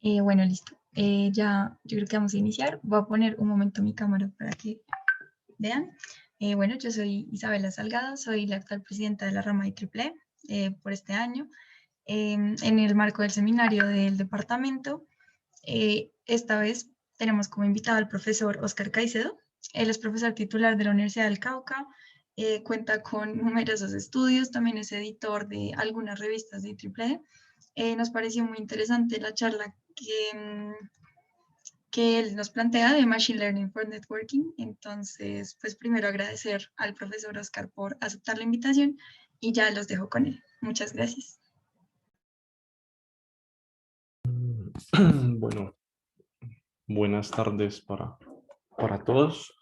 Bueno, listo. Ya, yo creo que vamos a iniciar. Voy a poner un momento mi cámara para que vean. Bueno, yo soy Isabela Salgado, soy la actual presidenta de la rama IEEE por este año. En el marco del seminario del departamento, esta vez tenemos como invitado al profesor Oscar Caicedo. Él es profesor titular de la Universidad del Cauca, cuenta con numerosos estudios, también es editor de algunas revistas de IEEE. Nos pareció muy interesante la charla que él nos plantea de Machine Learning for Networking. Entonces, pues primero agradecer al profesor Oscar por aceptar la invitación y ya los dejo con él. Muchas gracias. Bueno, buenas tardes para todos.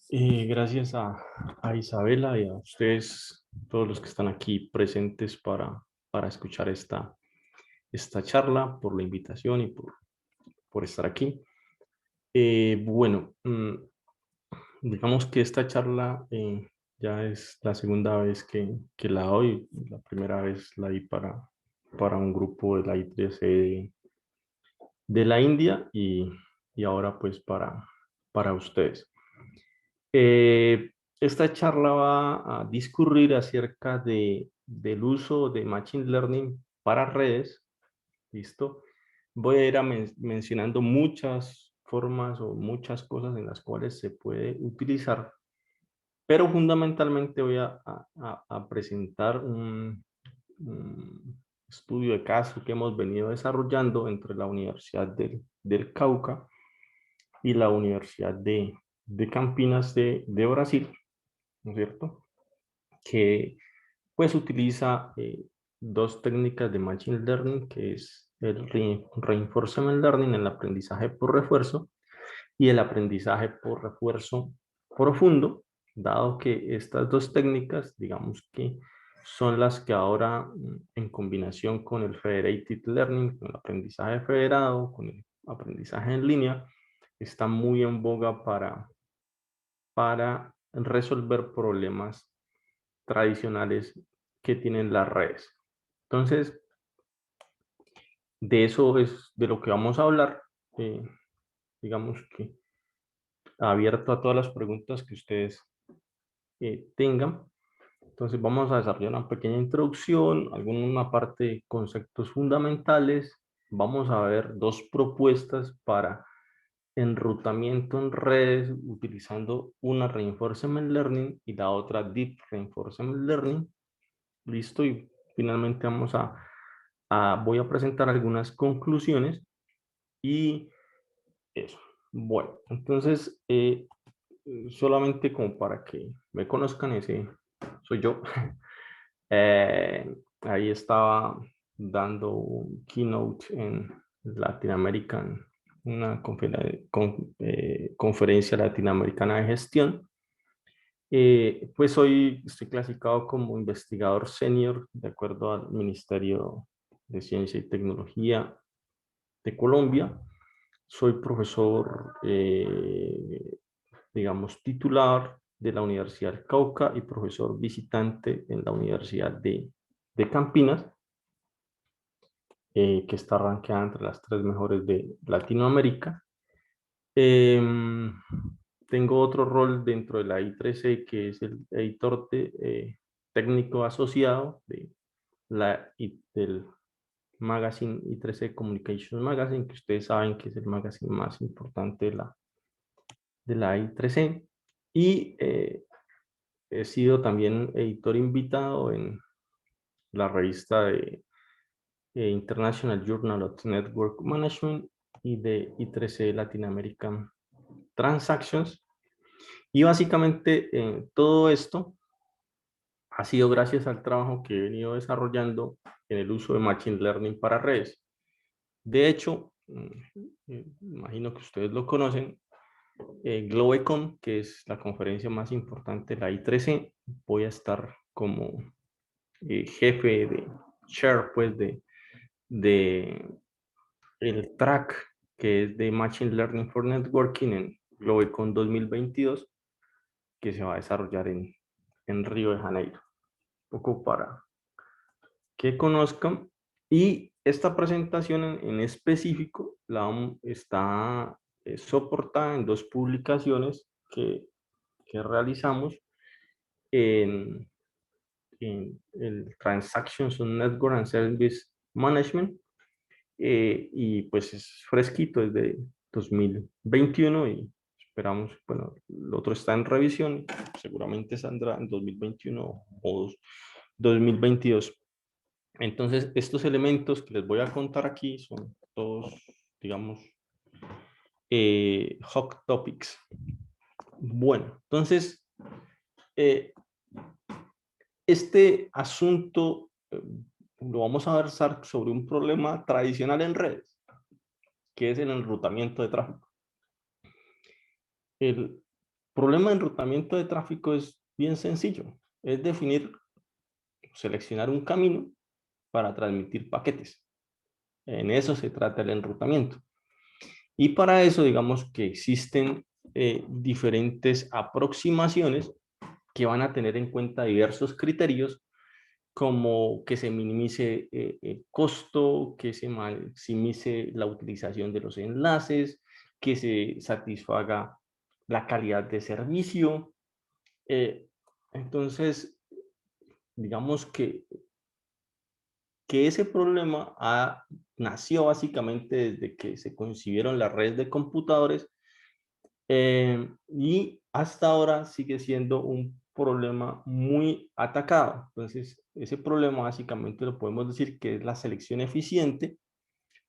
Gracias a Isabela y a ustedes, todos los que están aquí presentes para escuchar esta charla, por la invitación y por estar aquí. Bueno, digamos que esta charla ya es la segunda vez que la doy. La primera vez la di para un grupo de la I3C de la India y ahora pues para ustedes. Esta charla va a discurrir acerca del uso de Machine Learning para redes. ¿Listo? Voy a ir mencionando muchas formas o muchas cosas en las cuales se puede utilizar, pero fundamentalmente voy a presentar un estudio de caso que hemos venido desarrollando entre la Universidad del Cauca y la Universidad de Campinas de Brasil, ¿no es cierto? Que pues utiliza dos técnicas de Machine Learning, que es el Reinforcement Learning, el aprendizaje por refuerzo, y el aprendizaje por refuerzo profundo, dado que estas dos técnicas, digamos que son las que ahora, en combinación con el Federated Learning, con el aprendizaje federado, con el aprendizaje en línea, están muy en boga para resolver problemas tradicionales que tienen las redes. Entonces, de eso es de lo que vamos a hablar. Digamos que abierto a todas las preguntas que ustedes tengan. Entonces vamos a desarrollar una pequeña introducción, alguna parte de conceptos fundamentales. Vamos a ver dos propuestas para enrutamiento en redes utilizando una Reinforcement Learning y la otra Deep Reinforcement Learning. Listo, y finalmente voy a presentar algunas conclusiones y eso. Bueno, entonces, solamente como para que me conozcan, ese soy yo. Ahí estaba dando un keynote en Latinoamérica, una conferencia latinoamericana de gestión. Pues hoy estoy clasificado como investigador senior de acuerdo al Ministerio de Ciencia y Tecnología de Colombia. Soy profesor, digamos, titular de la Universidad del Cauca y profesor visitante en la Universidad de Campinas, que está rankeada entre las 3 mejores de Latinoamérica. Tengo otro rol dentro de la I3C, que es el editor técnico asociado del magazine I3C Communications Magazine, que ustedes saben que es el magazine más importante de la I3C. Y he sido también editor invitado en la revista de International Journal of Network Management y de I3C Latin American Transactions. Y básicamente todo esto ha sido gracias al trabajo que he venido desarrollando en el uso de Machine Learning para redes. De hecho, imagino que ustedes lo conocen, GlobeCon, que es la conferencia más importante de la I3C, voy a estar como jefe de chair, pues de el track que es de Machine Learning for Networking en GlobeCon 2022, que se va a desarrollar en Río de Janeiro. Un poco para que conozcan. Y esta presentación en específico está soportada en dos publicaciones que realizamos en el Transactions on Network and Service Management, y pues es fresquito, es de 2021 y esperamos, bueno, el otro está en revisión, seguramente saldrá en 2021 o 2022. Entonces, estos elementos que les voy a contar aquí son todos, digamos, hot topics. Bueno, entonces, eh, este asunto lo vamos a versar sobre un problema tradicional en redes, que es el enrutamiento de tráfico. El problema de enrutamiento de tráfico es bien sencillo, es definir, seleccionar un camino para transmitir paquetes. En eso se trata el enrutamiento. Y para eso, digamos que existen diferentes aproximaciones que van a tener en cuenta diversos criterios, como que se minimice el costo, que se maximice la utilización de los enlaces, que se satisfaga la calidad de servicio. Entonces, digamos que ese problema nació básicamente desde que se concibieron las redes de computadores, y hasta ahora sigue siendo un problema muy atacado. Entonces, ese problema básicamente lo podemos decir que es la selección eficiente,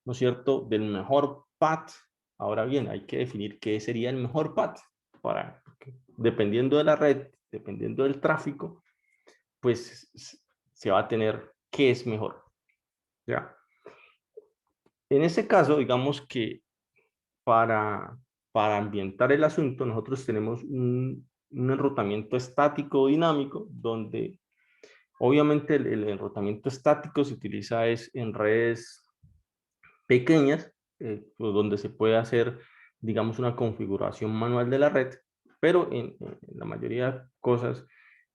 ¿no es cierto?, del mejor path. Ahora bien, hay que definir qué sería el mejor path para, dependiendo de la red, dependiendo del tráfico, pues se va a tener qué es mejor, ¿ya? En ese caso, digamos que para, para ambientar el asunto, nosotros tenemos un enrutamiento estático dinámico, donde obviamente el enrutamiento estático se utiliza es en redes pequeñas, pues donde se puede hacer, digamos, una configuración manual de la red, pero en la mayoría de cosas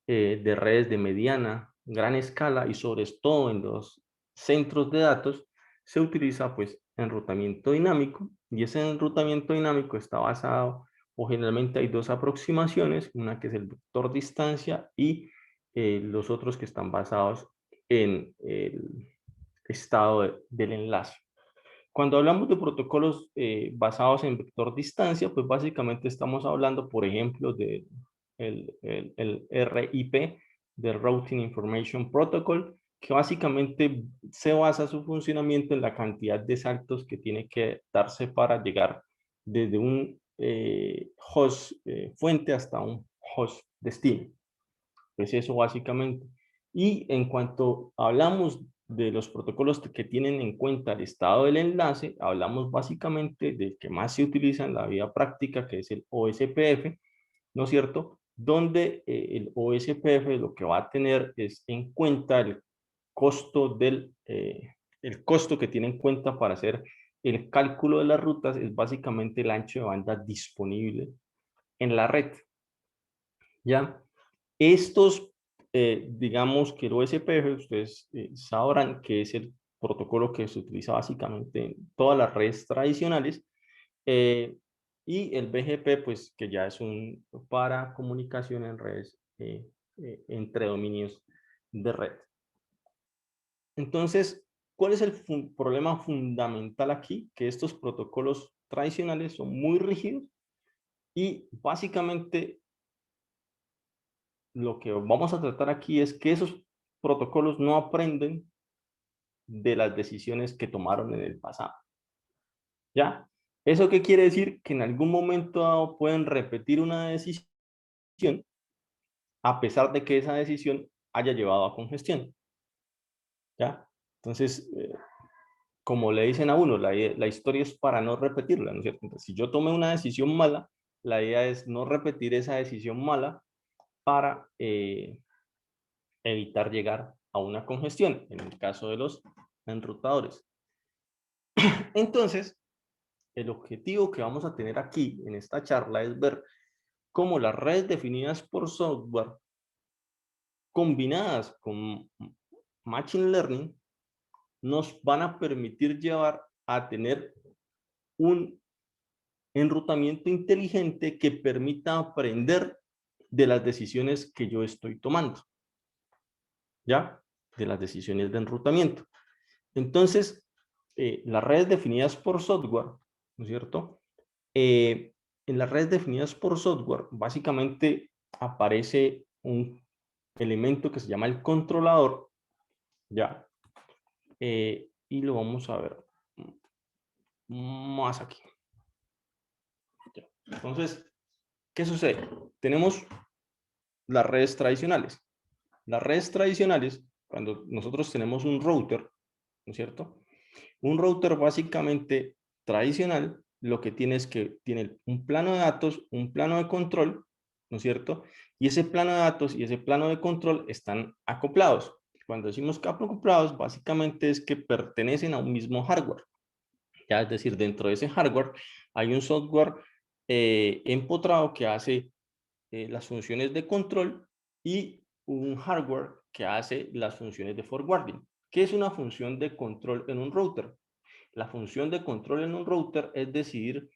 de redes de mediana, gran escala y sobre todo en los centros de datos, se utiliza pues enrutamiento dinámico, y ese enrutamiento dinámico está basado, o generalmente hay dos aproximaciones, una que es el vector distancia y los otros que están basados en el estado del enlace. Cuando hablamos de protocolos basados en vector distancia, pues básicamente estamos hablando, por ejemplo, de el RIP, del Routing Information Protocol, que básicamente se basa su funcionamiento en la cantidad de saltos que tiene que darse para llegar desde un host fuente hasta un host destino. Pues eso básicamente. Y en cuanto hablamos de los protocolos que tienen en cuenta el estado del enlace, hablamos básicamente del que más se utiliza en la vida práctica, que es el OSPF, ¿no es cierto? Donde el OSPF lo que va a tener es en cuenta el costo que tiene en cuenta para hacer el cálculo de las rutas, es básicamente el ancho de banda disponible en la red, ¿ya? Estos, digamos que el OSPF, ustedes sabrán que es el protocolo que se utiliza básicamente en todas las redes tradicionales, eh, y el BGP, pues que ya es para comunicación en redes entre dominios de red. Entonces, ¿cuál es el problema fundamental aquí? Que estos protocolos tradicionales son muy rígidos y básicamente lo que vamos a tratar aquí es que esos protocolos no aprenden de las decisiones que tomaron en el pasado. ¿Ya? ¿Eso qué quiere decir? Que en algún momento dado pueden repetir una decisión a pesar de que esa decisión haya llevado a congestión. ¿Ya? Entonces, como le dicen a uno, la historia es para no repetirla, ¿no es cierto? Entonces, si yo tomé una decisión mala, la idea es no repetir esa decisión mala para evitar llegar a una congestión, en el caso de los enrutadores. Entonces, el objetivo que vamos a tener aquí en esta charla es ver cómo las redes definidas por software combinadas con Machine Learning nos van a permitir llevar a tener un enrutamiento inteligente que permita aprender de las decisiones que yo estoy tomando, ¿ya? De las decisiones de enrutamiento. Entonces, las redes definidas por software, ¿no es cierto? En las redes definidas por software, básicamente aparece un elemento que se llama el controlador, ¿ya? Y lo vamos a ver más aquí. ¿Ya? Entonces, ¿qué sucede? Tenemos las redes tradicionales. Las redes tradicionales, cuando nosotros tenemos un router, ¿no es cierto? Un router básicamente tradicional, lo que tiene es que tiene un plano de datos, un plano de control, ¿no es cierto? Y ese plano de datos y ese plano de control están acoplados. Cuando decimos que acoplados, básicamente es que pertenecen a un mismo hardware. Ya, es decir, dentro de ese hardware hay un software empotrado que hace las funciones de control y un hardware que hace las funciones de forwarding. ¿Qué es una función de control en un router? La función de control en un router es decidir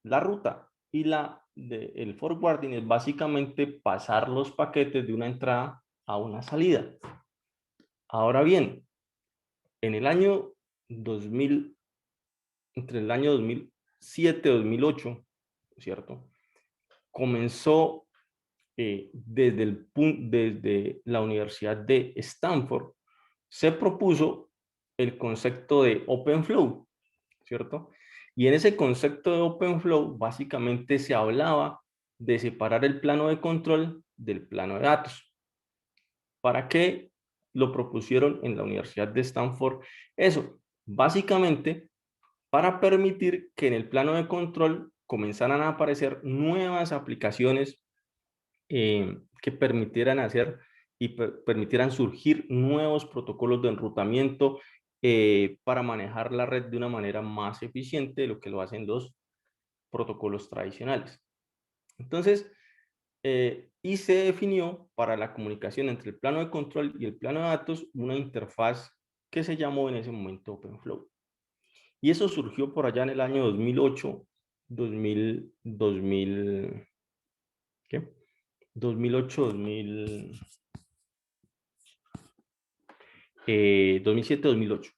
la ruta y el forwarding es básicamente pasar los paquetes de una entrada a una salida. Ahora bien, en el año 2000, entre el año 2007 y 2008, ¿cierto? Comenzó desde la Universidad de Stanford, se propuso el concepto de OpenFlow, ¿cierto? Y en ese concepto de OpenFlow, básicamente se hablaba de separar el plano de control del plano de datos. ¿Para qué lo propusieron en la Universidad de Stanford? Eso, básicamente, para permitir que en el plano de control comenzaran a aparecer nuevas aplicaciones que permitieran hacer y permitieran surgir nuevos protocolos de enrutamiento para manejar la red de una manera más eficiente de lo que lo hacen los protocolos tradicionales. Entonces, y se definió para la comunicación entre el plano de control y el plano de datos una interfaz que se llamó en ese momento OpenFlow. Y eso surgió por allá en el año 2008, 2000, ¿qué? 2008, 2007, 2008.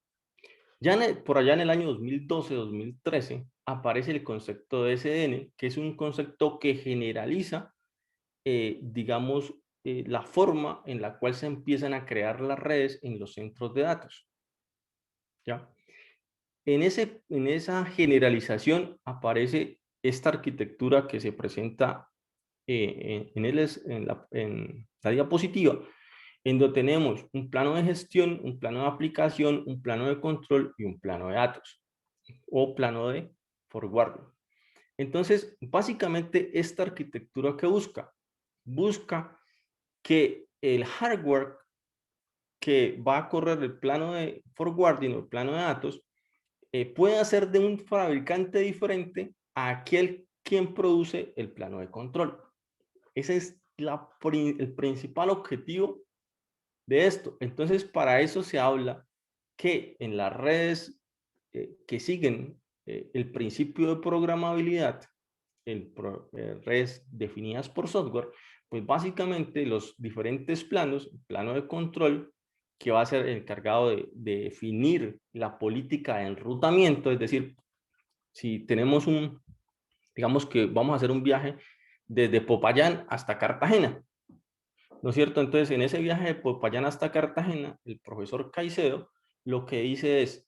Ya por allá en el año 2012, 2013, aparece el concepto de SDN, que es un concepto que generaliza, digamos, la forma en la cual se empiezan a crear las redes en los centros de datos. ¿Ya? En esa generalización aparece esta arquitectura que se presenta en la diapositiva, en donde tenemos un plano de gestión, un plano de aplicación, un plano de control y un plano de datos o plano de forwarding. Entonces, básicamente esta arquitectura que busca que el hardware que va a correr el plano de forwarding o el plano de datos pueda ser de un fabricante diferente a aquel quien produce el plano de control. Ese es el principal objetivo de esto. Entonces, para eso se habla que en las redes que siguen el principio de programabilidad, redes definidas por software, pues básicamente los diferentes planos, el plano de control, que va a ser el encargado de definir la política de enrutamiento, es decir, si tenemos digamos que vamos a hacer un viaje desde Popayán hasta Cartagena, ¿no es cierto? Entonces, en ese viaje de Popayán hasta Cartagena, el profesor Caicedo lo que dice es,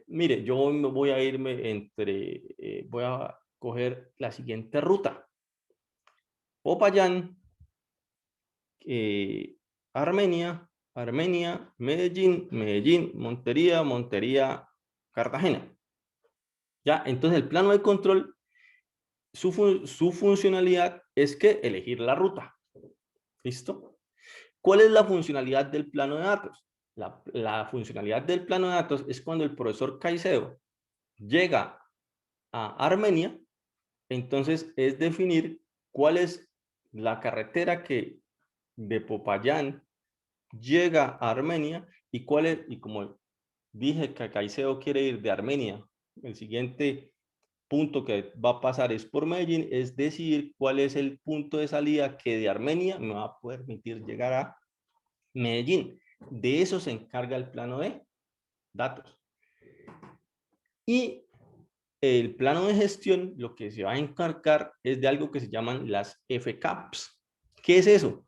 mire, yo me voy a irme voy a coger la siguiente ruta. Popayán, Armenia, Medellín, Montería, Cartagena. ¿Ya? Entonces, el plano de control, su funcionalidad es que elegir la ruta. ¿Listo? ¿Cuál es la funcionalidad del plano de datos? La funcionalidad del plano de datos es cuando el profesor Caicedo llega a Armenia, entonces es definir cuál es la carretera que de Popayán llega a Armenia y cuál es, y como dije que Caicedo quiere ir de Armenia. El siguiente punto que va a pasar es por Medellín, es decidir cuál es el punto de salida que de Armenia me va a permitir llegar a Medellín. De eso se encarga el plano de datos. Y el plano de gestión lo que se va a encargar es de algo que se llaman las FCAPs. ¿Qué es eso?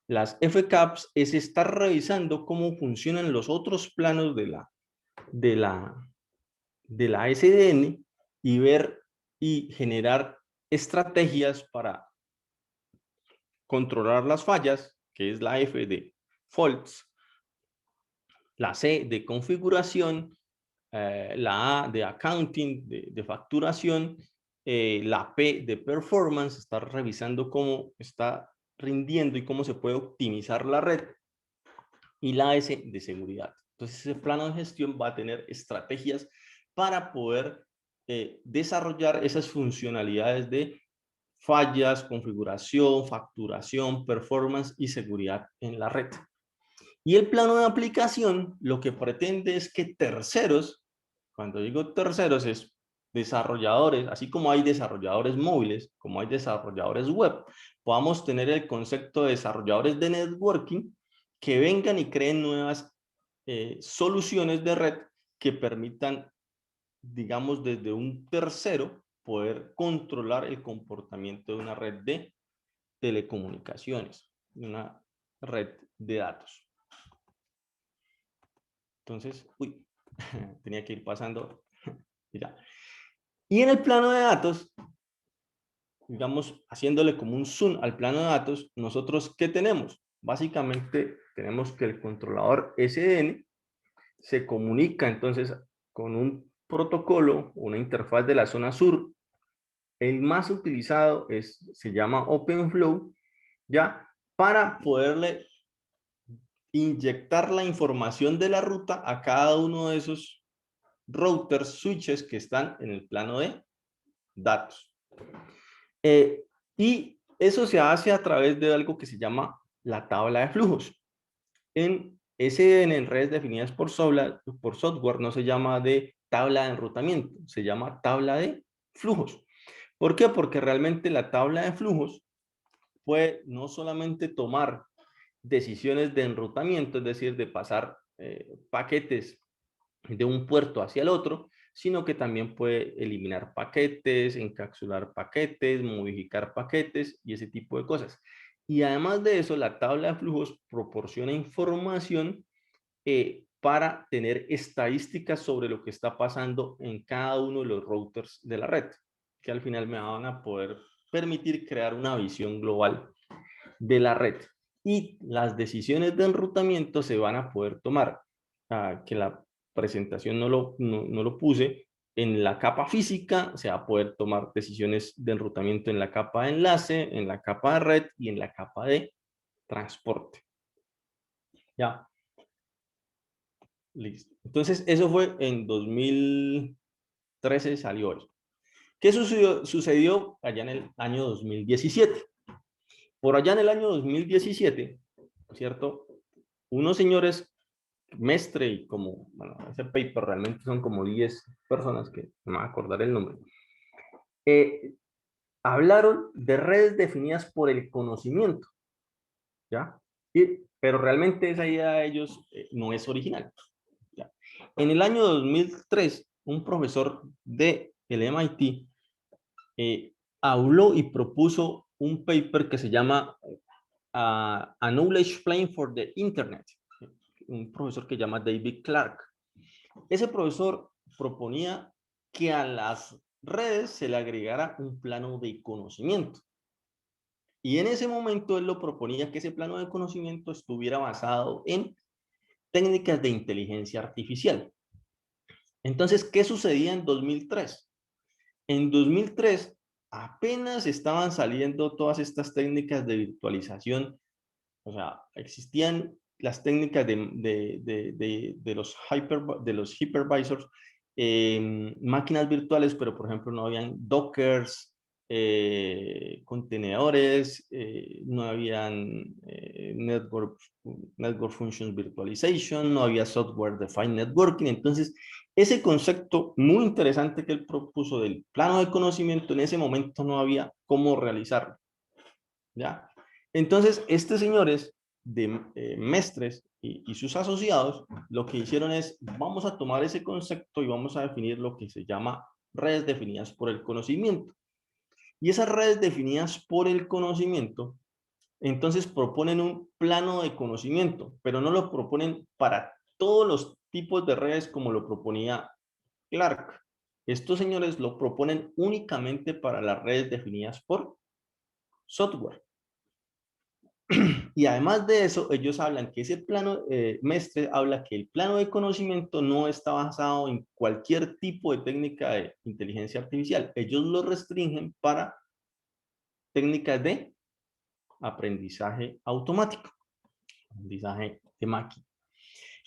Las FCAPs es estar revisando cómo funcionan los otros planos de la SDN y ver y generar estrategias para controlar las fallas, que es la F de faults, la C de configuración, la A de accounting, de facturación, la P de performance, estar revisando cómo está rindiendo y cómo se puede optimizar la red, y la S de seguridad. Entonces ese plano de gestión va a tener estrategias para poder desarrollar esas funcionalidades de fallas, configuración, facturación, performance y seguridad en la red. Y el plano de aplicación lo que pretende es que terceros, cuando digo terceros es desarrolladores, así como hay desarrolladores móviles, como hay desarrolladores web, podamos tener el concepto de desarrolladores de networking que vengan y creen nuevas soluciones de red que permitan, digamos, desde un tercero poder controlar el comportamiento de una red de telecomunicaciones, una red de datos. Entonces, uy, tenía que ir pasando. Ya. Y en el plano de datos, digamos, haciéndole como un zoom al plano de datos, nosotros, ¿qué tenemos? Básicamente, tenemos que el controlador SDN se comunica entonces con un protocolo, una interfaz de la zona sur. El más utilizado se llama OpenFlow, ¿ya? Para poderle inyectar la información de la ruta a cada uno de esos routers, switches que están en el plano de datos. Y eso se hace a través de algo que se llama la tabla de flujos. En SDN, en redes definidas por software, no se llama de tabla de enrutamiento, se llama tabla de flujos. ¿Por qué? Porque realmente la tabla de flujos puede no solamente tomar decisiones de enrutamiento, es decir, de pasar paquetes de un puerto hacia el otro, sino que también puede eliminar paquetes, encapsular paquetes, modificar paquetes y ese tipo de cosas. Y además de eso, la tabla de flujos proporciona información para tener estadísticas sobre lo que está pasando en cada uno de los routers de la red, que al final me van a poder permitir crear una visión global de la red. Y las decisiones de enrutamiento se van a poder tomar, que la presentación no lo puse, en la capa física se va a poder tomar decisiones de enrutamiento en la capa de enlace, en la capa de red y en la capa de transporte. Ya. Listo. Entonces, eso fue en 2013, salió eso. ¿Qué sucedió allá en el año 2017? Por allá en el año 2017, ¿cierto? Unos señores, Mestre y como, bueno, ese paper realmente son como 10 personas que no me voy a acordar el nombre, hablaron de redes definidas por el conocimiento, ¿ya? Pero realmente esa idea de ellos no es original, ¿ya? En el año 2003, un profesor de el MIT habló y propuso un paper que se llama A Knowledge Plane for the Internet, un profesor que se llama David Clark. Ese profesor proponía que a las redes se le agregara un plano de conocimiento. Y en ese momento él lo proponía que ese plano de conocimiento estuviera basado en técnicas de inteligencia artificial. Entonces, ¿qué sucedía en 2003? En 2003 apenas estaban saliendo todas estas técnicas de virtualización. O sea, existían las técnicas de los hypervisors, máquinas virtuales, pero por ejemplo no habían dockers, contenedores, no habían network Functions Virtualization, no había Software Defined Networking. Entonces, ese concepto muy interesante que él propuso del plano de conocimiento, en ese momento no había cómo realizarlo, ¿ya? Entonces, estos señores de Mestres y sus asociados, lo que hicieron es, vamos a tomar ese concepto y vamos a definir lo que se llama redes definidas por el conocimiento. Y esas redes definidas por el conocimiento, entonces proponen un plano de conocimiento, pero no lo proponen para todos los tipos de redes como lo proponía Clark. Estos señores lo proponen únicamente para las redes definidas por software. Y además de eso, ellos hablan que ese plano, Mestre habla que el plano de conocimiento no está basado en cualquier tipo de técnica de inteligencia artificial. Ellos lo restringen para técnicas de aprendizaje automático, aprendizaje de máquina.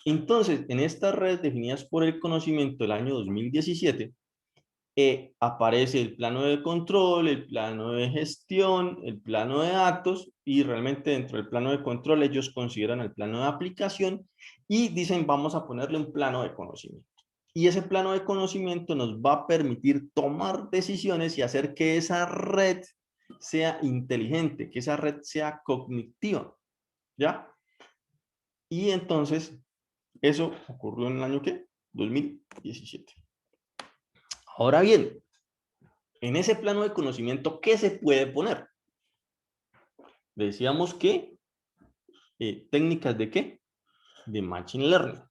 Entonces, en estas redes definidas por el conocimiento del año 2017, aparece el plano de control, el plano de gestión, el plano de datos, y realmente dentro del plano de control ellos consideran el plano de aplicación y dicen vamos a ponerle un plano de conocimiento. Y ese plano de conocimiento nos va a permitir tomar decisiones y hacer que esa red sea inteligente, que esa red sea cognitiva, ¿ya? Y entonces, eso ocurrió en el año ¿qué? 2017. Ahora bien, en ese plano de conocimiento, ¿qué se puede poner? Decíamos que técnicas de ¿qué? De Machine Learning.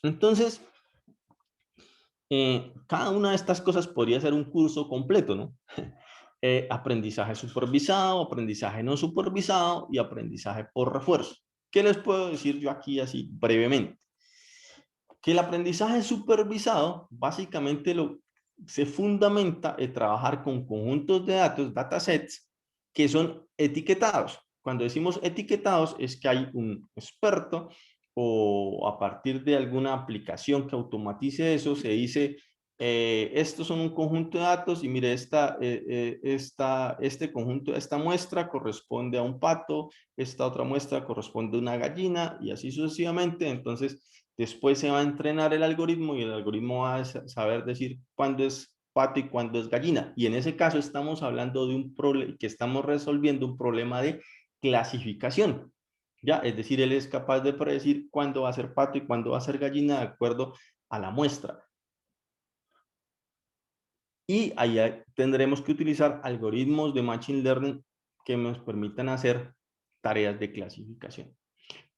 Entonces, cada una de estas cosas podría ser un curso completo, ¿no? Aprendizaje supervisado, aprendizaje no supervisado y aprendizaje por refuerzo. ¿Qué les puedo decir yo aquí así brevemente? Que el aprendizaje supervisado básicamente se fundamenta en trabajar con conjuntos de datos, datasets, que son etiquetados. Cuando decimos etiquetados es que hay un experto o a partir de alguna aplicación que automatice eso, se dice, estos son un conjunto de datos y mire, este conjunto, esta muestra corresponde a un pato, esta otra muestra corresponde a una gallina y así sucesivamente. Entonces, después se va a entrenar el algoritmo y el algoritmo va a saber decir cuándo es pato y cuándo es gallina. Y en ese caso estamos hablando de un problema que estamos resolviendo un problema de clasificación. ¿Ya? Es decir, él es capaz de predecir cuándo va a ser pato y cuándo va a ser gallina de acuerdo a la muestra. Y ahí tendremos que utilizar algoritmos de Machine Learning que nos permitan hacer tareas de clasificación.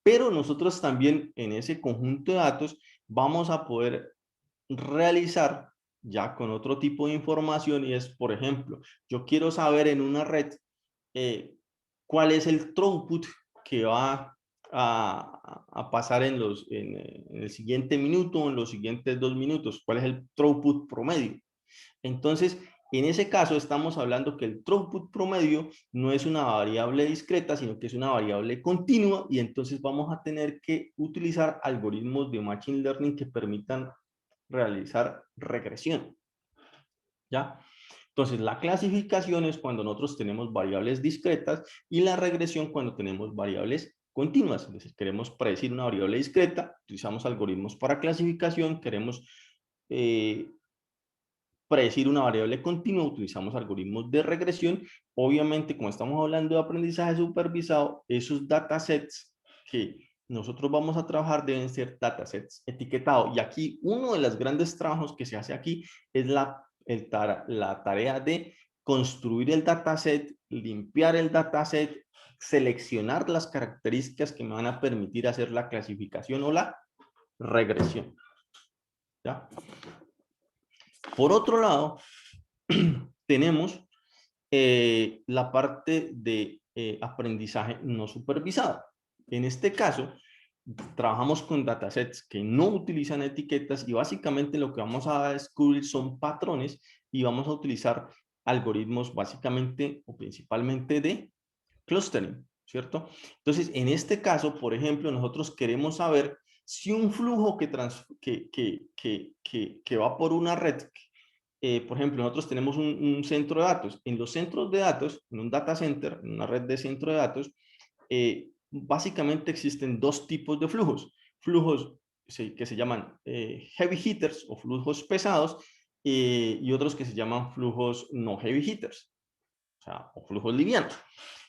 Pero nosotros también en ese conjunto de datos vamos a poder realizar ya con otro tipo de información y es, por ejemplo, yo quiero saber en una red cuál es el throughput que va a pasar en el siguiente minuto o en los siguientes 2 minutos, cuál es el throughput promedio. Entonces, en ese caso estamos hablando que el throughput promedio no es una variable discreta, sino que es una variable continua y entonces vamos a tener que utilizar algoritmos de Machine Learning que permitan realizar regresión. ¿Ya? Entonces, la clasificación es cuando nosotros tenemos variables discretas y la regresión cuando tenemos variables continuas. Es decir, queremos predecir una variable discreta, utilizamos algoritmos para clasificación, queremos predecir una variable continua, utilizamos algoritmos de regresión. Obviamente, como estamos hablando de aprendizaje supervisado, esos datasets que nosotros vamos a trabajar deben ser datasets etiquetados. Y aquí uno de los grandes trabajos que se hace aquí es la tarea de construir el dataset, limpiar el dataset, seleccionar las características que me van a permitir hacer la clasificación o la regresión. ¿Ya? Por otro lado, tenemos la parte de aprendizaje no supervisado. En este caso, trabajamos con datasets que no utilizan etiquetas y básicamente lo que vamos a descubrir son patrones y vamos a utilizar algoritmos básicamente o principalmente de clustering, ¿cierto? Entonces, en este caso, por ejemplo, nosotros queremos saber si un flujo que va por una red por ejemplo, nosotros tenemos un centro de datos. En los centros de datos, en un data center, en una red de centro de datos, básicamente existen dos tipos de flujos. Flujos que se llaman heavy hitters o flujos pesados y otros que se llaman flujos no heavy hitters, o sea, o flujos livianos.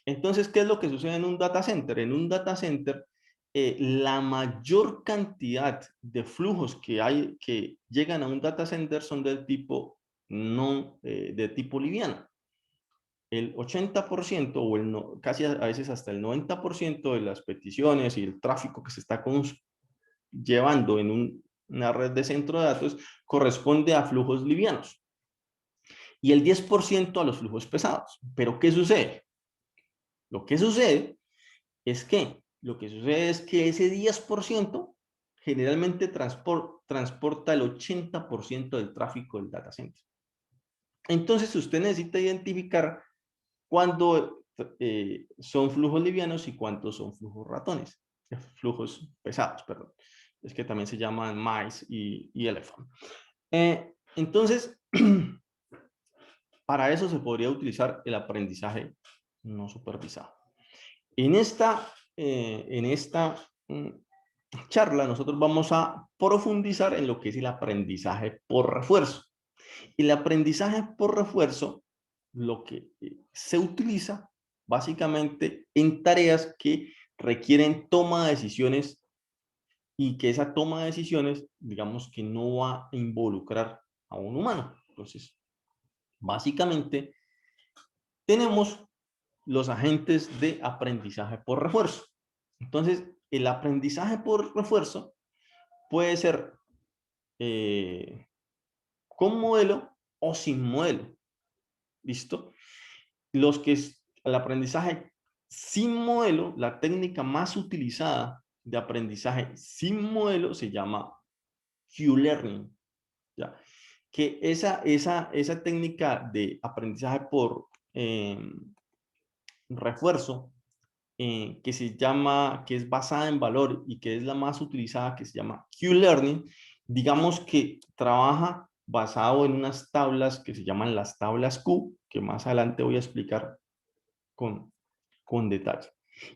Entonces, ¿qué es lo que sucede en un data center? En un data center, la mayor cantidad de flujos que hay que llegan a un data center son del tipo no de tipo liviano. El 80% o el no, casi a veces hasta el 90% de las peticiones y el tráfico que se está llevando en una red de centro de datos corresponde a flujos livianos y el 10% a los flujos pesados. Pero ¿qué sucede? Lo que sucede es que ese 10% generalmente transporta el 80% del tráfico del data center. Entonces usted necesita identificar cuándo son flujos livianos y cuántos son flujos ratones, flujos pesados, perdón. Es que también se llaman mice y elephant. Entonces, para eso se podría utilizar el aprendizaje no supervisado. En esta charla nosotros vamos a profundizar en lo que es el aprendizaje por refuerzo. El aprendizaje por refuerzo, lo que se utiliza básicamente en tareas que requieren toma de decisiones y que esa toma de decisiones, digamos que no va a involucrar a un humano. Entonces, básicamente, tenemos los agentes de aprendizaje por refuerzo. Entonces, el aprendizaje por refuerzo puede ser con modelo o sin modelo. ¿Listo? El aprendizaje sin modelo, la técnica más utilizada de aprendizaje sin modelo se llama Q-Learning. ¿Ya? Que esa técnica de aprendizaje por refuerzo, que es basada en valor y que es la más utilizada, que se llama Q-Learning, digamos que trabaja basado en unas tablas que se llaman las tablas Q, que más adelante voy a explicar con detalle.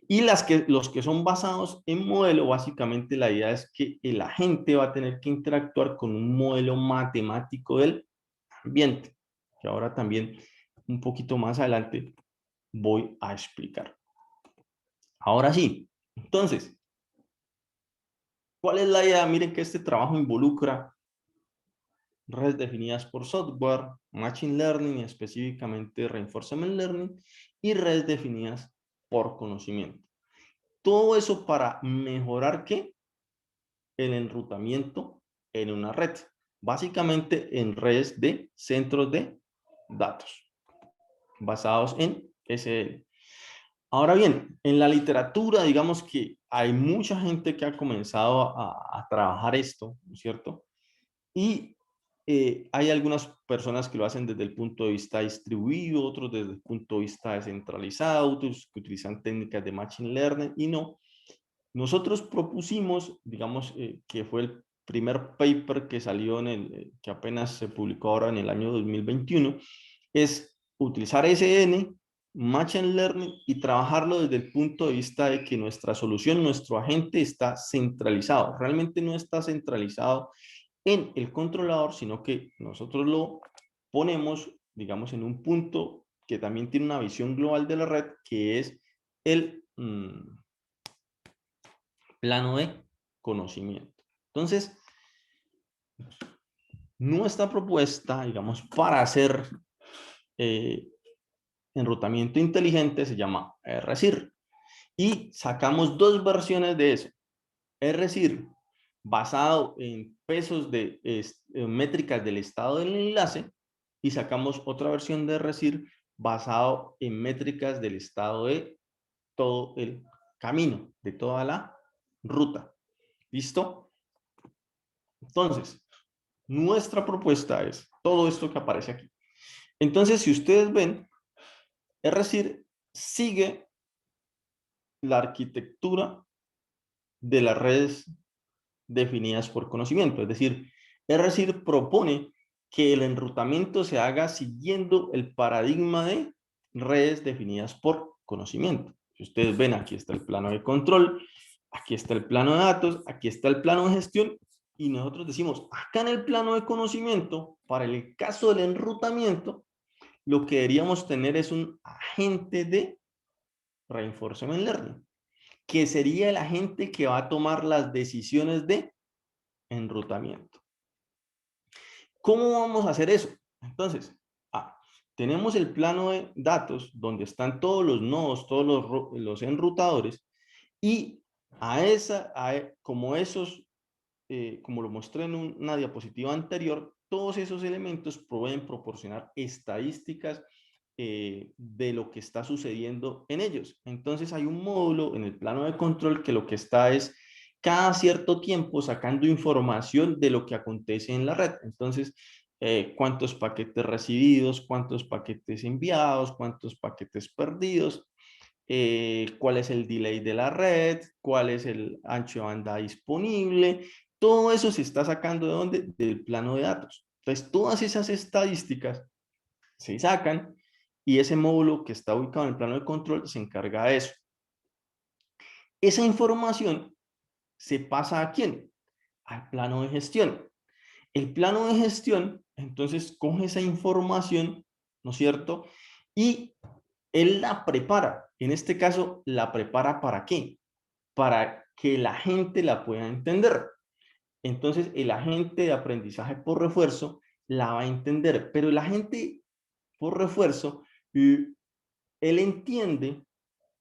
Y los que son basados en modelo, básicamente la idea es que el agente va a tener que interactuar con un modelo matemático del ambiente, que ahora también un poquito más adelante voy a explicar. Ahora sí, entonces, ¿cuál es la idea? Miren que este trabajo involucra redes definidas por software, machine learning, específicamente reinforcement learning, y redes definidas por conocimiento. Todo eso para mejorar ¿qué? El enrutamiento en una red, básicamente en redes de centros de datos basados en SL. Ahora bien, en la literatura, digamos que hay mucha gente que ha comenzado a trabajar esto, ¿no es cierto? Y hay algunas personas que lo hacen desde el punto de vista distribuido, otros desde el punto de vista descentralizado, otros que utilizan técnicas de machine learning y no. Nosotros propusimos, digamos, que fue el primer paper que salió que apenas se publicó ahora en el año 2021, es utilizar SN, Machine Learning y trabajarlo desde el punto de vista de que nuestra solución, nuestro agente está centralizado. Realmente no está centralizado en el controlador, sino que nosotros lo ponemos, digamos, en un punto que también tiene una visión global de la red, que es el plano de conocimiento. Entonces, nuestra propuesta, digamos, para hacer enrutamiento inteligente se llama RSIR. Y sacamos dos versiones de eso. RSIR basado en pesos de métricas del estado del enlace y sacamos otra versión de RSIR basado en métricas del estado de todo el camino, de toda la ruta. ¿Listo? Entonces, nuestra propuesta es todo esto que aparece aquí. Entonces, si ustedes ven, RSIR sigue la arquitectura de las redes definidas por conocimiento. Es decir, RSIR propone que el enrutamiento se haga siguiendo el paradigma de redes definidas por conocimiento. Si ustedes ven, aquí está el plano de control, aquí está el plano de datos, aquí está el plano de gestión, y nosotros decimos, acá en el plano de conocimiento, para el caso del enrutamiento, lo que deberíamos tener es un agente de reinforcement learning, que sería el agente que va a tomar las decisiones de enrutamiento. ¿Cómo vamos a hacer eso? Entonces, tenemos el plano de datos donde están todos los nodos, todos los enrutadores, y como como lo mostré en una diapositiva anterior, todos esos elementos pueden proporcionar estadísticas de lo que está sucediendo en ellos. Entonces hay un módulo en el plano de control que lo que está es cada cierto tiempo sacando información de lo que acontece en la red. Entonces, cuántos paquetes recibidos, cuántos paquetes enviados, cuántos paquetes perdidos, cuál es el delay de la red, cuál es el ancho de banda disponible. Todo eso se está sacando ¿de dónde? Del plano de datos. Entonces, todas esas estadísticas se sacan y ese módulo que está ubicado en el plano de control se encarga de eso. Esa información se pasa ¿a quién? Al plano de gestión. El plano de gestión, entonces, coge esa información, ¿no es cierto? Y él la prepara. En este caso, ¿la prepara para qué? Para que la gente la pueda entender. Entonces, el agente de aprendizaje por refuerzo la va a entender, pero el agente por refuerzo, él entiende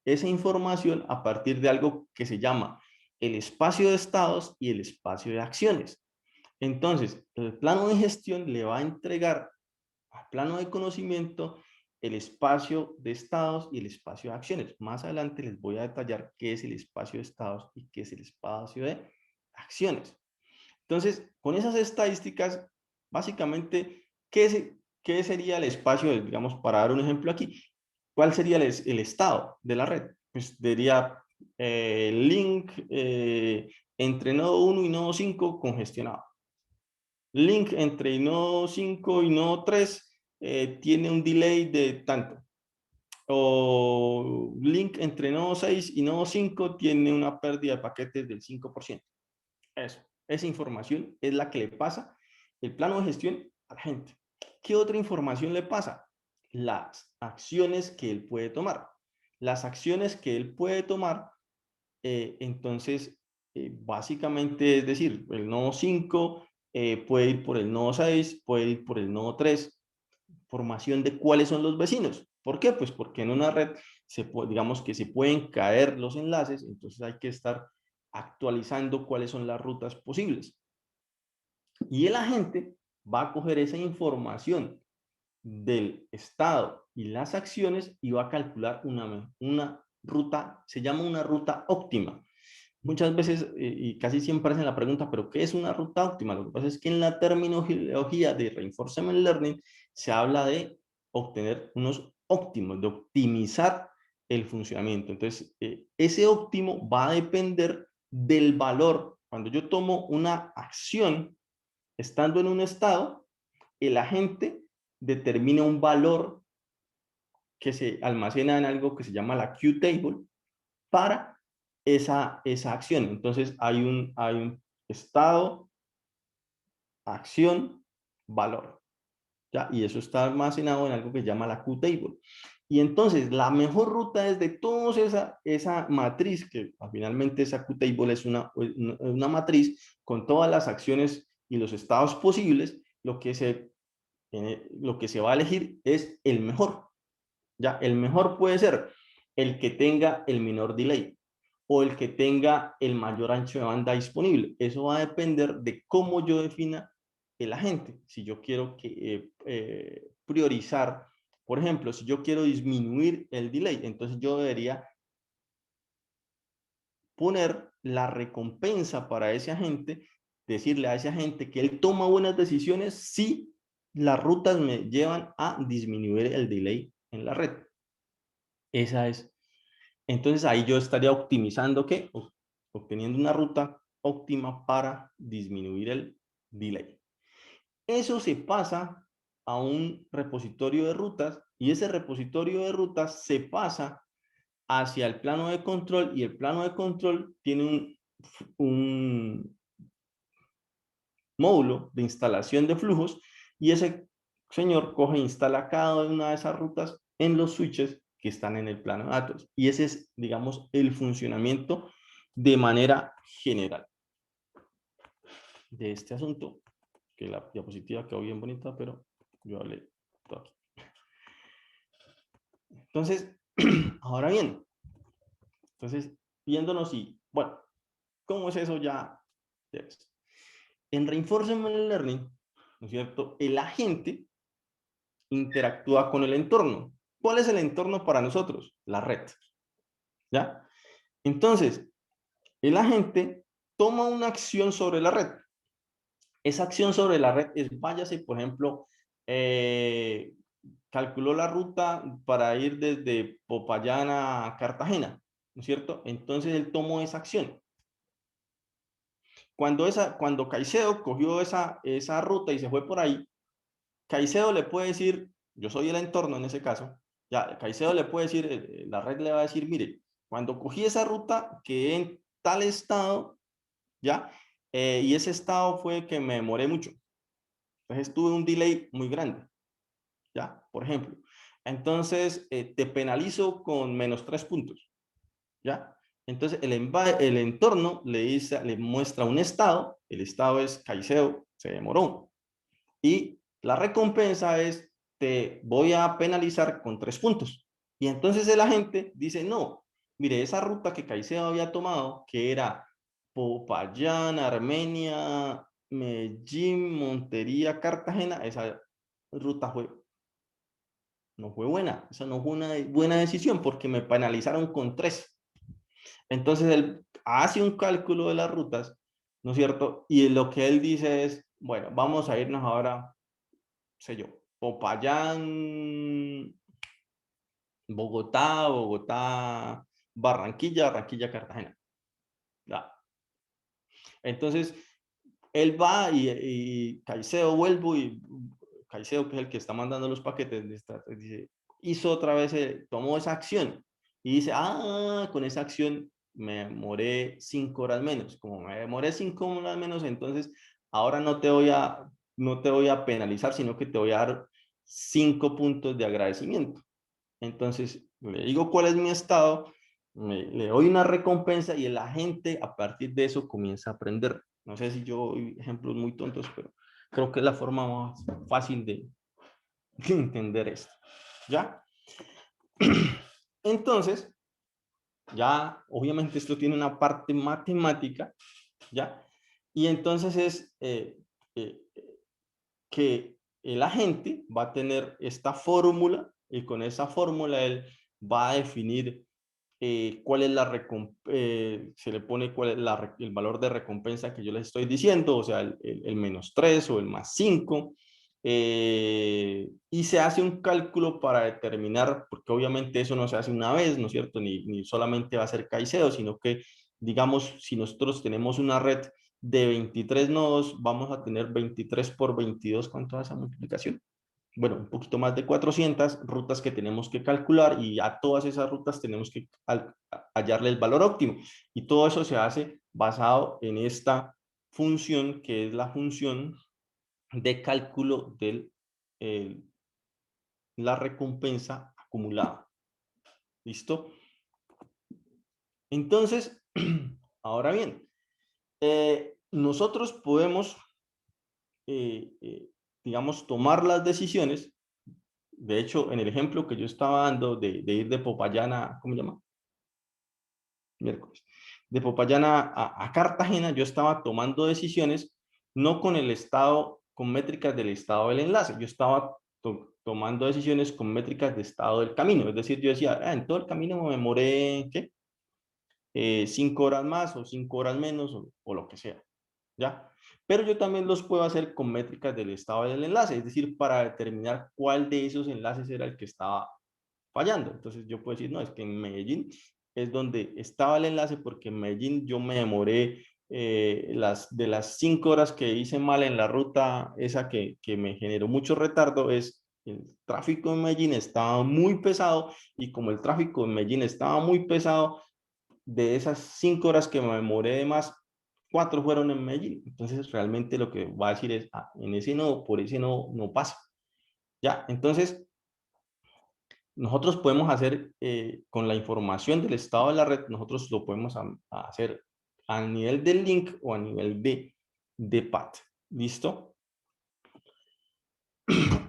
esa información a partir de algo que se llama el espacio de estados y el espacio de acciones. Entonces, el plano de gestión le va a entregar al plano de conocimiento el espacio de estados y el espacio de acciones. Más adelante les voy a detallar qué es el espacio de estados y qué es el espacio de acciones. Entonces, con esas estadísticas, básicamente, ¿qué sería el espacio, digamos, para dar un ejemplo aquí? ¿Cuál sería el estado de la red? Pues diría link entre nodo 1 y nodo 5 congestionado. Link entre nodo 5 y nodo 3 tiene un delay de tanto. O link entre nodo 6 y nodo 5 tiene una pérdida de paquetes del 5%. Eso, esa información es la que le pasa el plano de gestión a la gente. ¿Qué otra información le pasa? Las acciones que él puede tomar. Las acciones que él puede tomar, entonces, básicamente es decir, el nodo 5 puede ir por el nodo 6, puede ir por el nodo 3, formación de cuáles son los vecinos. ¿Por qué? Pues porque en una red, digamos que se pueden caer los enlaces, entonces hay que estar actualizando cuáles son las rutas posibles. Y el agente va a coger esa información del estado y las acciones y va a calcular una ruta, se llama una ruta óptima. Muchas veces, y casi siempre hacen la pregunta, ¿pero qué es una ruta óptima? Lo que pasa es que en la terminología de Reinforcement Learning se habla de obtener unos óptimos, de optimizar el funcionamiento. Entonces, ese óptimo va a depender del valor. Cuando yo tomo una acción estando en un estado, el agente determina un valor que se almacena en algo que se llama la Q-table para esa acción. Entonces hay un estado, acción, valor. ¿Ya? Y eso está almacenado en algo que se llama la Q-table. Y entonces la mejor ruta es de toda esa matriz, que finalmente esa Q-table es una matriz con todas las acciones y los estados posibles, lo que se va a elegir es el mejor. ¿Ya? El mejor puede ser el que tenga el menor delay o el que tenga el mayor ancho de banda disponible. Eso va a depender de cómo yo defina el agente. Si yo quiero priorizar, por ejemplo, si yo quiero disminuir el delay, entonces yo debería poner la recompensa para ese agente, decirle a ese agente que él toma buenas decisiones si las rutas me llevan a disminuir el delay en la red. Esa es. Entonces ahí yo estaría optimizando, ¿qué? Obteniendo una ruta óptima para disminuir el delay. Eso se pasa a un repositorio de rutas y ese repositorio de rutas se pasa hacia el plano de control y el plano de control tiene un módulo de instalación de flujos y ese señor coge e instala cada una de esas rutas en los switches que están en el plano de datos. Y ese es, digamos, el funcionamiento de manera general de este asunto, que la diapositiva quedó bien bonita, pero yo hablé todo aquí. Entonces, ahora bien, entonces, viéndonos y, bueno, ¿cómo es eso ya? En Reinforcement Learning, ¿no es cierto? El agente interactúa con el entorno. ¿Cuál es el entorno para nosotros? La red. ¿Ya? Entonces, el agente toma una acción sobre la red. Esa acción sobre la red es, váyase, por ejemplo, calculó la ruta para ir desde Popayán a Cartagena, ¿no es cierto? Entonces él tomó esa acción. Cuando Caicedo cogió esa ruta y se fue por ahí, Caicedo le puede decir, yo soy el entorno en ese caso, ya, Caicedo le puede decir, la red le va a decir, mire, cuando cogí esa ruta, quedé en tal estado, ya, y ese estado fue que me demoré mucho. Entonces tuve un delay muy grande, ya, por ejemplo. Entonces, te penalizo con -3 puntos, ya. Entonces, el entorno le dice, le muestra un estado, el estado es Caicedo, se demoró. Y la recompensa es, te voy a penalizar con 3 puntos. Y entonces el agente dice, no, mire, esa ruta que Caicedo había tomado, que era Popayán, Armenia, Medellín, Montería, Cartagena, esa ruta no fue buena. Esa no fue una buena decisión porque me penalizaron con 3. Entonces él hace un cálculo de las rutas, ¿no es cierto? Y lo que él dice es, bueno, vamos a irnos ahora, sé yo, Popayán, Bogotá, Bogotá, Barranquilla, Barranquilla, Cartagena. Ya. Entonces, él va y Caicedo vuelvo y Caicedo, que es el que está mandando los paquetes, dice, hizo otra vez, tomó esa acción y dice, con esa acción me demoré 5 horas menos. Como me demoré 5 horas menos, entonces ahora no te voy a penalizar, sino que te voy a dar 5 puntos de agradecimiento. Entonces, le digo cuál es mi estado, le doy una recompensa y el agente a partir de eso comienza a aprender. No sé si yo doy ejemplos muy tontos, pero creo que es la forma más fácil de entender esto. ¿Ya? Entonces, ya obviamente esto tiene una parte matemática, ¿ya? Y entonces es eh, que el agente va a tener esta fórmula y con esa fórmula él va a definir cuál es se le pone cuál es el valor de recompensa que yo les estoy diciendo, o sea, el -3 o el +5, y se hace un cálculo para determinar, porque obviamente eso no se hace una vez, ¿no es cierto? Ni solamente va a ser Caicedo, sino que, digamos, si nosotros tenemos una red de 23 nodos, vamos a tener 23 por 22, ¿cuánto es esa multiplicación? Bueno, un poquito más de 400 rutas que tenemos que calcular y a todas esas rutas tenemos que hallarle el valor óptimo. Y todo eso se hace basado en esta función que es la función de cálculo de la recompensa acumulada. ¿Listo? Entonces, ahora bien, nosotros podemos, digamos, tomar las decisiones. De hecho, en el ejemplo que yo estaba dando de ir de Popayán a, ¿cómo se llama? Miércoles. De Popayán a Cartagena, yo estaba tomando decisiones no con el estado, con métricas del estado del enlace. Yo estaba tomando decisiones con métricas de estado del camino. Es decir, yo decía, en todo el camino me demoré, ¿qué? 5 horas más o 5 horas menos o lo que sea. ¿Ya? Pero yo también los puedo hacer con métricas del estado del enlace, es decir, para determinar cuál de esos enlaces era el que estaba fallando. Entonces yo puedo decir, no, es que en Medellín es donde estaba el enlace porque en Medellín yo me demoré de las 5 horas que hice mal en la ruta, esa que me generó mucho retardo, es el tráfico en Medellín estaba muy pesado, y como el tráfico en Medellín estaba muy pesado, de esas 5 horas que me demoré de más, 4 fueron en Medellín. Entonces realmente lo que va a decir es, en ese no, por ese no pasa. Ya, entonces nosotros podemos hacer con la información del estado de la red, nosotros lo podemos hacer a nivel del link o a nivel de path. ¿Listo?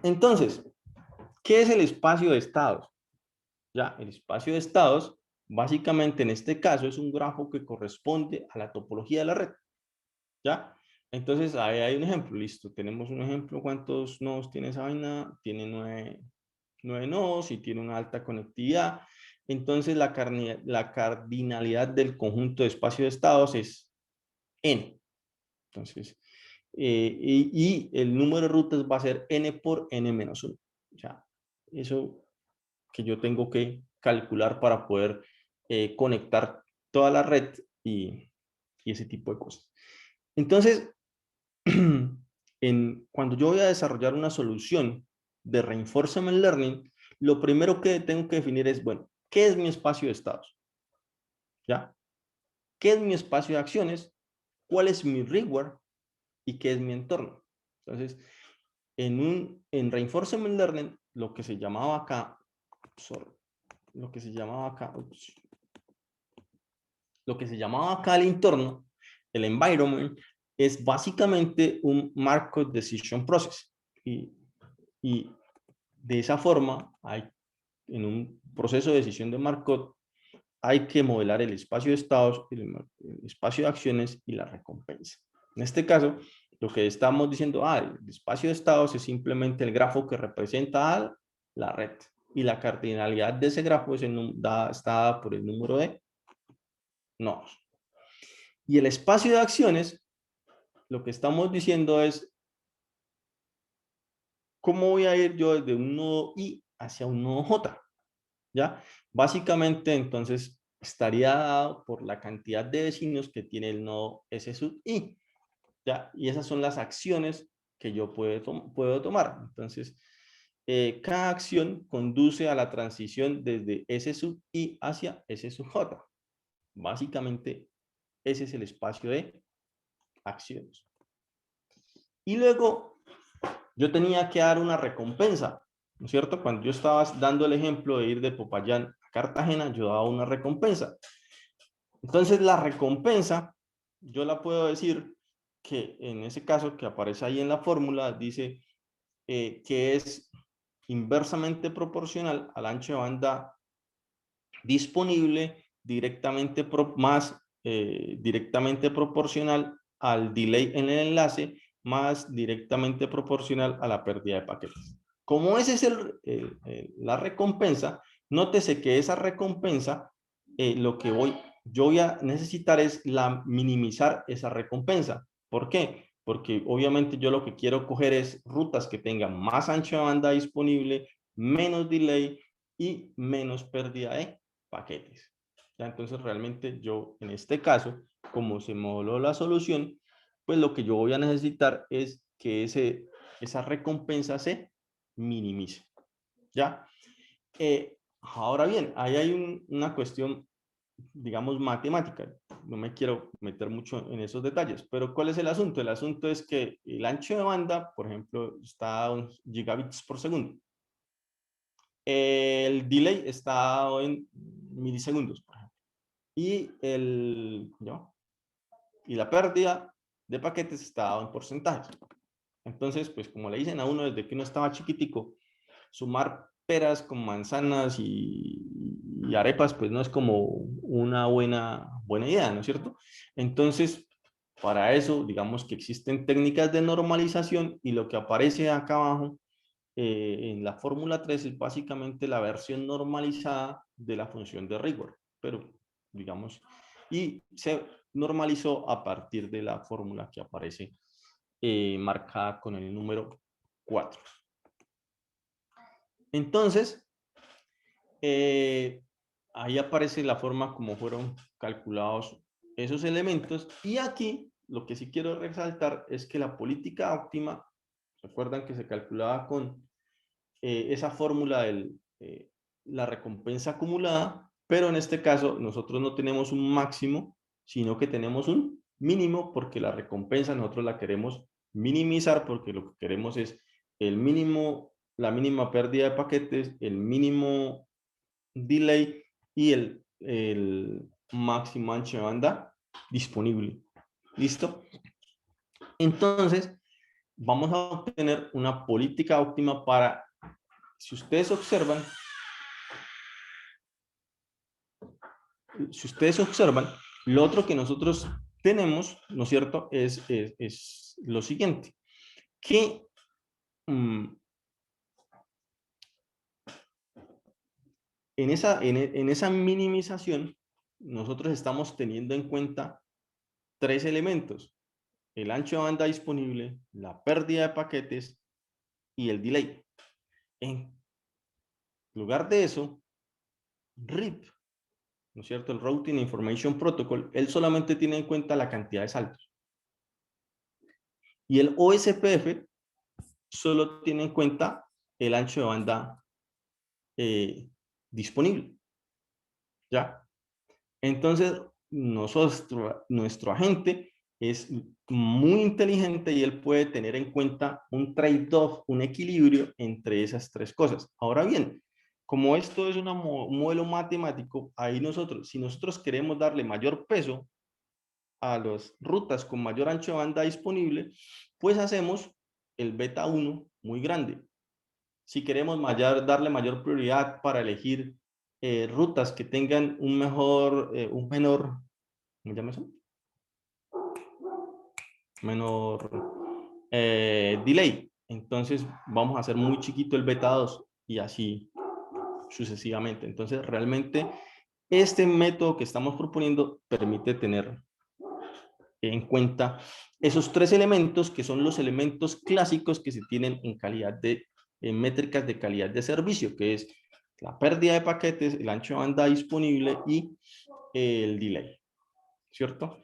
Entonces, ¿qué es el espacio de estados? Ya, el espacio de estados, básicamente en este caso, es un grafo que corresponde a la topología de la red. ¿Ya? Entonces, ahí hay un ejemplo. Listo, tenemos un ejemplo. ¿Cuántos nodos tiene esa vaina? Tiene 9 nodos y tiene una alta conectividad. Entonces, la cardinalidad del conjunto de espacio de estados es n. Entonces, y el número de rutas va a ser n por n menos 1. O sea, eso que yo tengo que calcular para poder conectar toda la red y ese tipo de cosas. Entonces, cuando yo voy a desarrollar una solución de reinforcement learning, lo primero que tengo que definir es, bueno, ¿qué es mi espacio de estados? ¿Ya? ¿Qué es mi espacio de acciones? ¿Cuál es mi reward? ¿Y qué es mi entorno? Entonces, en reinforcement learning, lo que se llamaba acá, lo que se llamaba acá el entorno, el environment, es básicamente un Markov Decision Process. Y de esa forma, en un proceso de decisión de Markov, hay que modelar el espacio de estados, el espacio de acciones y la recompensa. En este caso, lo que estamos diciendo, el espacio de estados es simplemente el grafo que representa a la red. Y la cardinalidad de ese grafo está dada por el número de nodos. Y el espacio de acciones, lo que estamos diciendo es, ¿cómo voy a ir yo desde un nodo I hacia un nodo J? ¿Ya? Básicamente, entonces, estaría dado por la cantidad de vecinos que tiene el nodo S sub I. ¿Ya? Y esas son las acciones que yo puedo tomar. Entonces, cada acción conduce a la transición desde S sub I hacia S sub J. Básicamente, ese es el espacio de acciones. Y luego, yo tenía que dar una recompensa, ¿no es cierto? Cuando yo estaba dando el ejemplo de ir de Popayán a Cartagena, yo daba una recompensa. Entonces, la recompensa, yo la puedo decir que en ese caso que aparece ahí en la fórmula, dice que es inversamente proporcional al ancho de banda disponible directamente proporcional al delay en el enlace más directamente proporcional a la pérdida de paquetes. Como esa es la recompensa, nótese que esa recompensa, lo que yo voy a necesitar es minimizar esa recompensa. ¿Por qué? Porque obviamente yo lo que quiero coger es rutas que tengan más ancho de banda disponible, menos delay y menos pérdida de paquetes. ¿Ya? Entonces realmente yo en este caso, como se modeló la solución, pues lo que yo voy a necesitar es que esa recompensa se minimice. ¿Ya? Ahora bien, ahí hay una cuestión, digamos, matemática. No me quiero meter mucho en esos detalles, pero ¿cuál es el asunto? El asunto es que el ancho de banda, por ejemplo, está a 1 gigabits por segundo. El delay está en milisegundos, por ejemplo. Y la pérdida de paquetes está dado en porcentajes. Entonces, pues como le dicen a uno desde que uno estaba chiquitico, sumar peras con manzanas y arepas, pues no es como una buena idea, ¿no es cierto? Entonces, para eso, digamos que existen técnicas de normalización, y lo que aparece acá abajo en la fórmula 3 es básicamente la versión normalizada de la función de rigor, pero digamos, y se normalizó a partir de la fórmula que aparece marcada con el número 4. Entonces, ahí aparece la forma como fueron calculados esos elementos. Y aquí lo que sí quiero resaltar es que la política óptima, recuerdan que se calculaba con esa fórmula de la recompensa acumulada, pero en este caso nosotros no tenemos un máximo, sino que tenemos un mínimo, porque la recompensa nosotros la queremos minimizar, porque lo que queremos es el mínimo, la mínima pérdida de paquetes, el mínimo delay y el máximo ancho de banda disponible. ¿Listo? Entonces, vamos a obtener una política óptima para, si ustedes observan, lo otro que nosotros tenemos, ¿no es cierto?, es lo siguiente, que en esa minimización, nosotros estamos teniendo en cuenta tres elementos: el ancho de banda disponible, la pérdida de paquetes y el delay. En lugar de eso, RIP, ¿no es cierto?, el Routing Information Protocol, él solamente tiene en cuenta la cantidad de saltos. Y el OSPF solo tiene en cuenta el ancho de banda disponible. ¿Ya? Entonces, nuestro agente es muy inteligente y él puede tener en cuenta un trade-off, un equilibrio entre esas tres cosas. Ahora bien, como esto es un modelo matemático, ahí nosotros, si nosotros queremos darle mayor peso a las rutas con mayor ancho de banda disponible, pues hacemos el beta 1 muy grande. Si queremos darle mayor prioridad para elegir rutas que tengan un menor, ¿cómo llama eso? Menor delay. Entonces vamos a hacer muy chiquito el beta 2 y así sucesivamente. Entonces realmente este método que estamos proponiendo permite tener en cuenta esos tres elementos que son los elementos clásicos que se tienen en métricas de calidad de servicio, que es la pérdida de paquetes, el ancho de banda disponible y el delay, ¿cierto?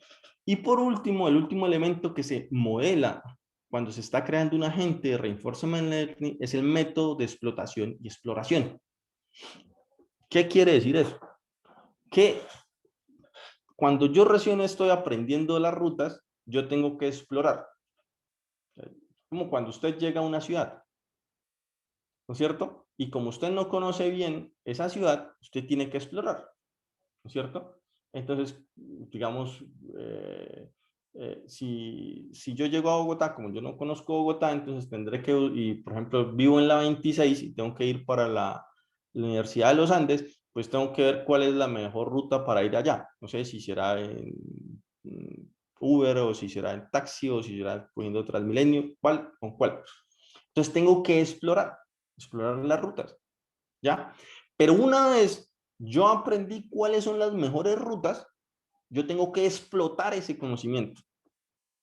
Y por último, el último elemento que se modela cuando se está creando un agente de reinforcement learning es el método de explotación y exploración. ¿Qué quiere decir eso? Que cuando yo recién estoy aprendiendo las rutas, yo tengo que explorar. Como cuando usted llega a una ciudad, ¿no es cierto? Y como usted no conoce bien esa ciudad, usted tiene que explorar, ¿no es cierto? Entonces, digamos, si yo llego a Bogotá, como yo no conozco Bogotá, entonces tendré que, y por ejemplo, vivo en la 26 y tengo que ir para la Universidad de los Andes, pues tengo que ver cuál es la mejor ruta para ir allá. No sé si será en Uber o si será en taxi o si será cogiendo Transmilenio, ¿cuál? ¿Con cuál? Entonces tengo que explorar las rutas, ¿ya? Pero una vez yo aprendí cuáles son las mejores rutas, yo tengo que explotar ese conocimiento.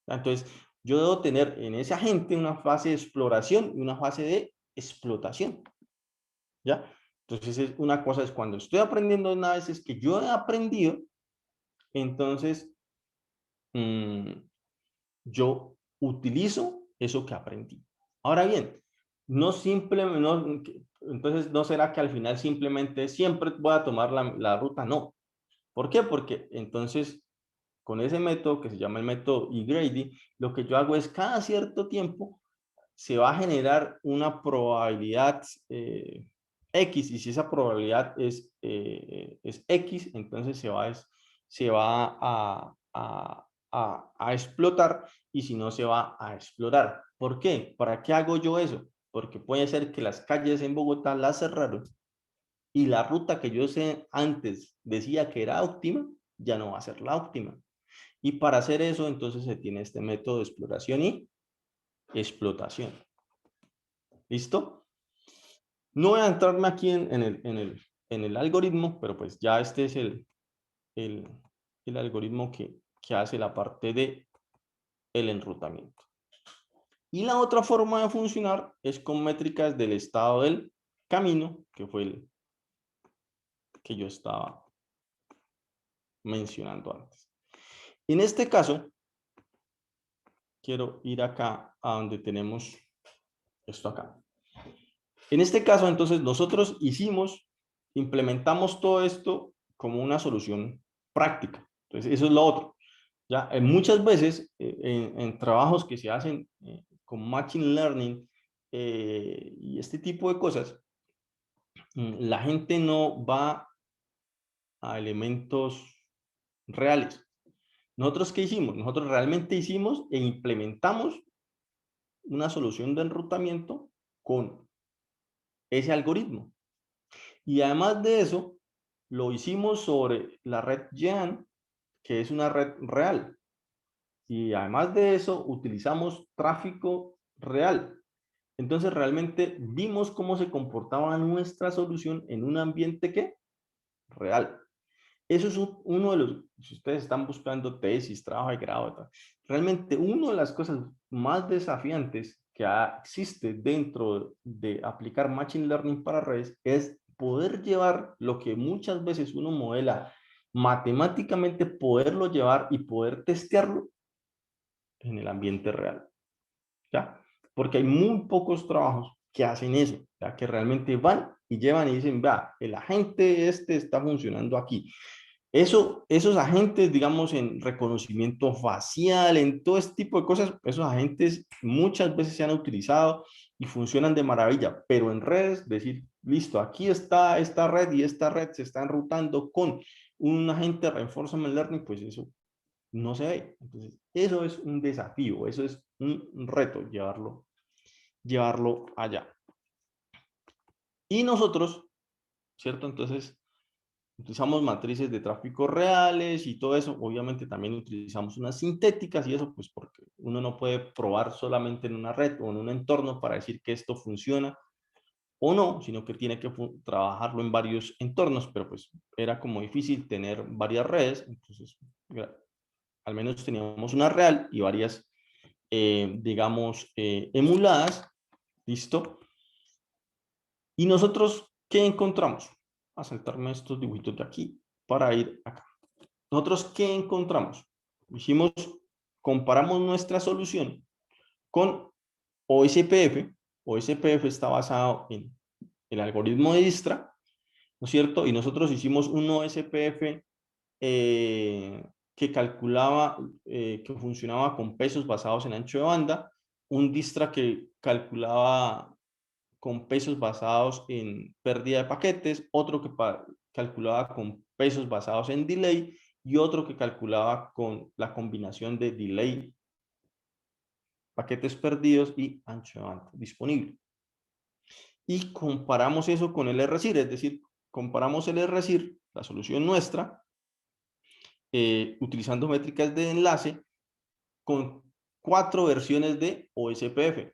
Entonces, yo debo tener en ese agente una fase de exploración y una fase de explotación, ¿ya? Entonces, una cosa es cuando estoy aprendiendo, una vez es que yo he aprendido, entonces yo utilizo eso que aprendí. Ahora bien, entonces no será que al final simplemente siempre voy a tomar la ruta, no. ¿Por qué? Porque entonces con ese método que se llama el método E-Grady, lo que yo hago es cada cierto tiempo se va a generar una probabilidad X, y si esa probabilidad es X, entonces se va a explotar, y si no, se va a explorar. ¿Por qué? ¿Para qué hago yo eso? Porque puede ser que las calles en Bogotá las cerraron y la ruta que yo antes decía que era óptima, ya no va a ser la óptima. Y para hacer eso, entonces se tiene este método de exploración y explotación. ¿Listo? No voy a entrarme aquí en el algoritmo, pero pues ya este es el, el algoritmo que hace la parte de el enrutamiento. Y la otra forma de funcionar es con métricas del estado del camino, que fue el que yo estaba mencionando antes. En este caso, quiero ir acá a donde tenemos esto acá. En este caso, entonces, nosotros implementamos todo esto como una solución práctica. Entonces, eso es lo otro. ¿Ya? Muchas veces en trabajos que se hacen con Machine Learning y este tipo de cosas, la gente no va a elementos reales. ¿Nosotros qué hicimos? Nosotros realmente hicimos e implementamos una solución de enrutamiento con ese algoritmo. Y además de eso, lo hicimos sobre la red Jean, que es una red real. Y además de eso, utilizamos tráfico real. Entonces, realmente vimos cómo se comportaba nuestra solución en un ambiente ¿qué? Real. Eso es uno de los, si ustedes están buscando tesis, trabajo de grado, realmente una de las cosas más desafiantes que existe dentro de aplicar Machine Learning para redes es poder llevar lo que muchas veces uno modela matemáticamente, poderlo llevar y poder testearlo en el ambiente real. ¿Ya? Porque hay muy pocos trabajos que hacen eso, ¿ya? Que realmente van y llevan y dicen, vea, el agente este está funcionando aquí. Esos agentes, digamos, en reconocimiento facial, en todo este tipo de cosas, esos agentes muchas veces se han utilizado y funcionan de maravilla, pero en redes, decir, listo, aquí está esta red y esta red se está enrutando con un agente de reinforcement learning, pues eso no se ve. Entonces, eso es un desafío, eso es un reto llevarlo allá. Y nosotros, ¿cierto? Entonces, utilizamos matrices de tráfico reales y todo eso. Obviamente también utilizamos unas sintéticas y eso, pues porque uno no puede probar solamente en una red o en un entorno para decir que esto funciona o no, sino que tiene que trabajarlo en varios entornos, pero pues era como difícil tener varias redes, entonces al menos teníamos una real y varias, digamos, emuladas, ¿listo? Y nosotros, ¿qué encontramos? A saltarme estos dibujitos de aquí para ir acá. Nosotros, ¿qué encontramos? Comparamos nuestra solución con OSPF. OSPF está basado en el algoritmo de Dijkstra, ¿no es cierto? Y nosotros hicimos un OSPF que calculaba, que funcionaba con pesos basados en ancho de banda, un Dijkstra que calculaba con pesos basados en pérdida de paquetes, otro que calculaba con pesos basados en delay y otro que calculaba con la combinación de delay, paquetes perdidos y ancho de banda disponible. Y comparamos eso con el RSIR, es decir, comparamos el RSIR, la solución nuestra, utilizando métricas de enlace con 4 versiones de OSPF.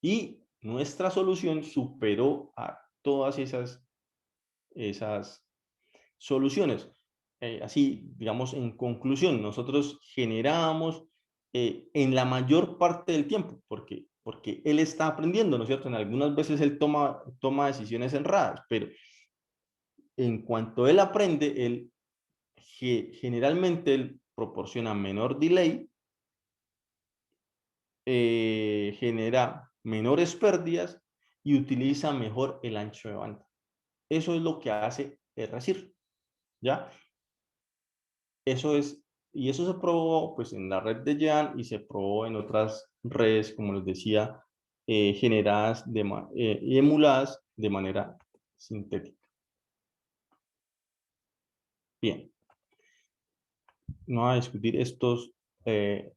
Y nuestra solución superó a todas esas soluciones. Así, digamos, en conclusión, nosotros generábamos en la mayor parte del tiempo, porque él está aprendiendo, ¿no es cierto? En algunas veces él toma decisiones erradas, pero en cuanto él aprende, generalmente él proporciona menor delay, genera menores pérdidas y utiliza mejor el ancho de banda. Eso es lo que hace RSIR, ¿ya? Eso es, y eso se probó pues en la red de Jean y se probó en otras redes, como les decía, generadas y emuladas de manera sintética. Bien, no voy a discutir estos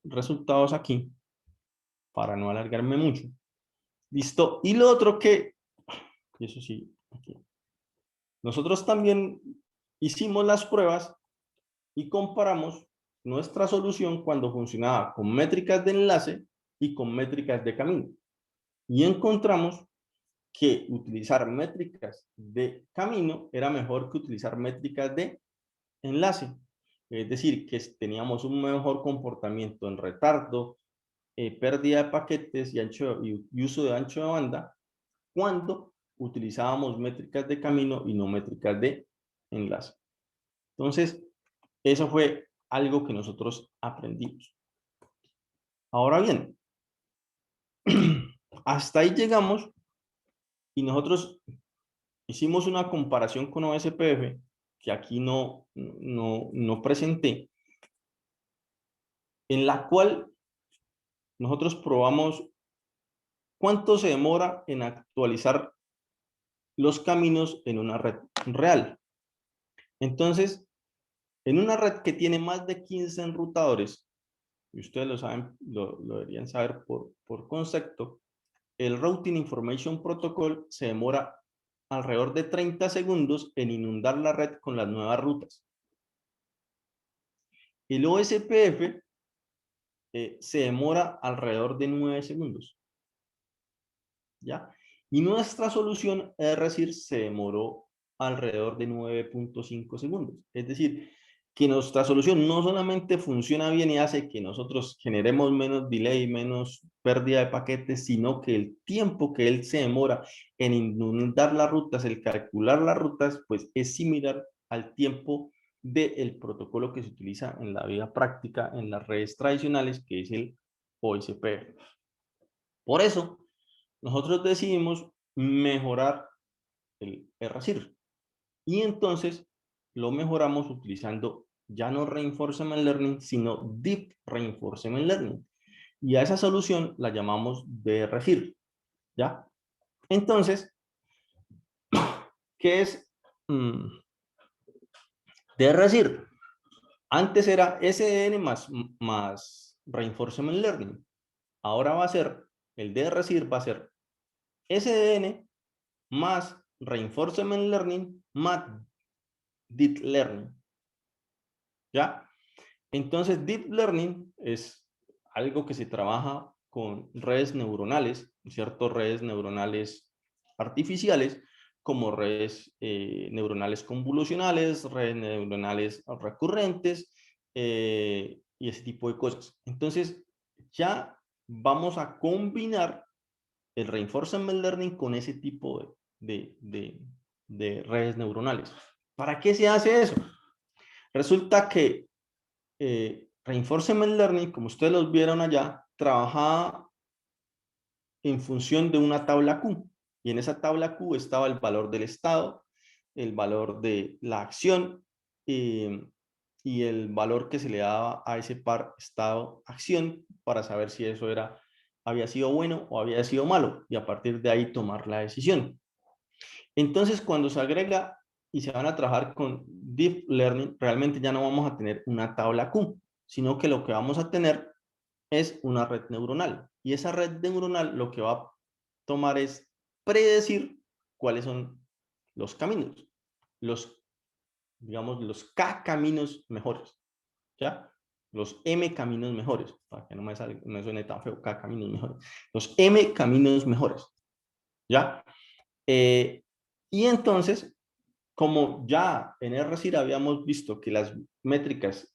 resultados aquí para no alargarme mucho. Listo. Y lo otro y eso sí, aquí. Nosotros también hicimos las pruebas y comparamos nuestra solución cuando funcionaba con métricas de enlace y con métricas de camino. Y encontramos que utilizar métricas de camino era mejor que utilizar métricas de enlace. Es decir, que teníamos un mejor comportamiento en retardo, pérdida de paquetes y uso de ancho de banda cuando utilizábamos métricas de camino y no métricas de enlace. Entonces, eso fue algo que nosotros aprendimos. Ahora bien, hasta ahí llegamos y nosotros hicimos una comparación con OSPF que aquí no presenté, en la cual nosotros probamos cuánto se demora en actualizar los caminos en una red real. Entonces, en una red que tiene más de 15 enrutadores, y ustedes lo saben, lo deberían saber por concepto, el Routing Information Protocol se demora alrededor de 30 segundos en inundar la red con las nuevas rutas. El OSPF se demora alrededor de 9 segundos. ¿Ya? Y nuestra solución ERRESIR se demoró alrededor de 9.5 segundos. Es decir, que nuestra solución no solamente funciona bien y hace que nosotros generemos menos delay, menos pérdida de paquetes, sino que el tiempo que él se demora en inundar las rutas, el calcular las rutas, pues es similar al tiempo del protocolo que se utiliza en la vida práctica en las redes tradicionales, que es el OSPF. Por eso, nosotros decidimos mejorar el RSIR. Y entonces lo mejoramos utilizando ya no Reinforcement Learning, sino Deep Reinforcement Learning. Y a esa solución la llamamos DRSIR. ¿Ya? Entonces, ¿qué es DRSIR? Antes era SDN más Reinforcement Learning. Ahora va a ser, el DRSIR va a ser SDN más Reinforcement Learning más Deep Learning. ¿Ya? Entonces, Deep Learning es algo que se trabaja con redes neuronales, ¿cierto? Redes neuronales artificiales, como redes neuronales convolucionales, redes neuronales recurrentes y ese tipo de cosas. Entonces, ya vamos a combinar el Reinforcement Learning con ese tipo de redes neuronales. ¿Para qué se hace eso? Resulta que Reinforcement Learning, como ustedes los vieron allá, trabajaba en función de una tabla Q. Y en esa tabla Q estaba el valor del estado, el valor de la acción y el valor que se le daba a ese par estado-acción para saber si eso había sido bueno o había sido malo y a partir de ahí tomar la decisión. Entonces, cuando se agrega y se van a trabajar con Deep Learning, realmente ya no vamos a tener una tabla Q, sino que lo que vamos a tener es una red neuronal. Y esa red neuronal lo que va a tomar es predecir cuáles son los caminos, digamos, los K caminos mejores, ¿ya? Los M caminos mejores, para que no me suene tan feo, K caminos mejores. Los M caminos mejores, ¿ya? Y entonces, como ya en RSIR habíamos visto que las métricas,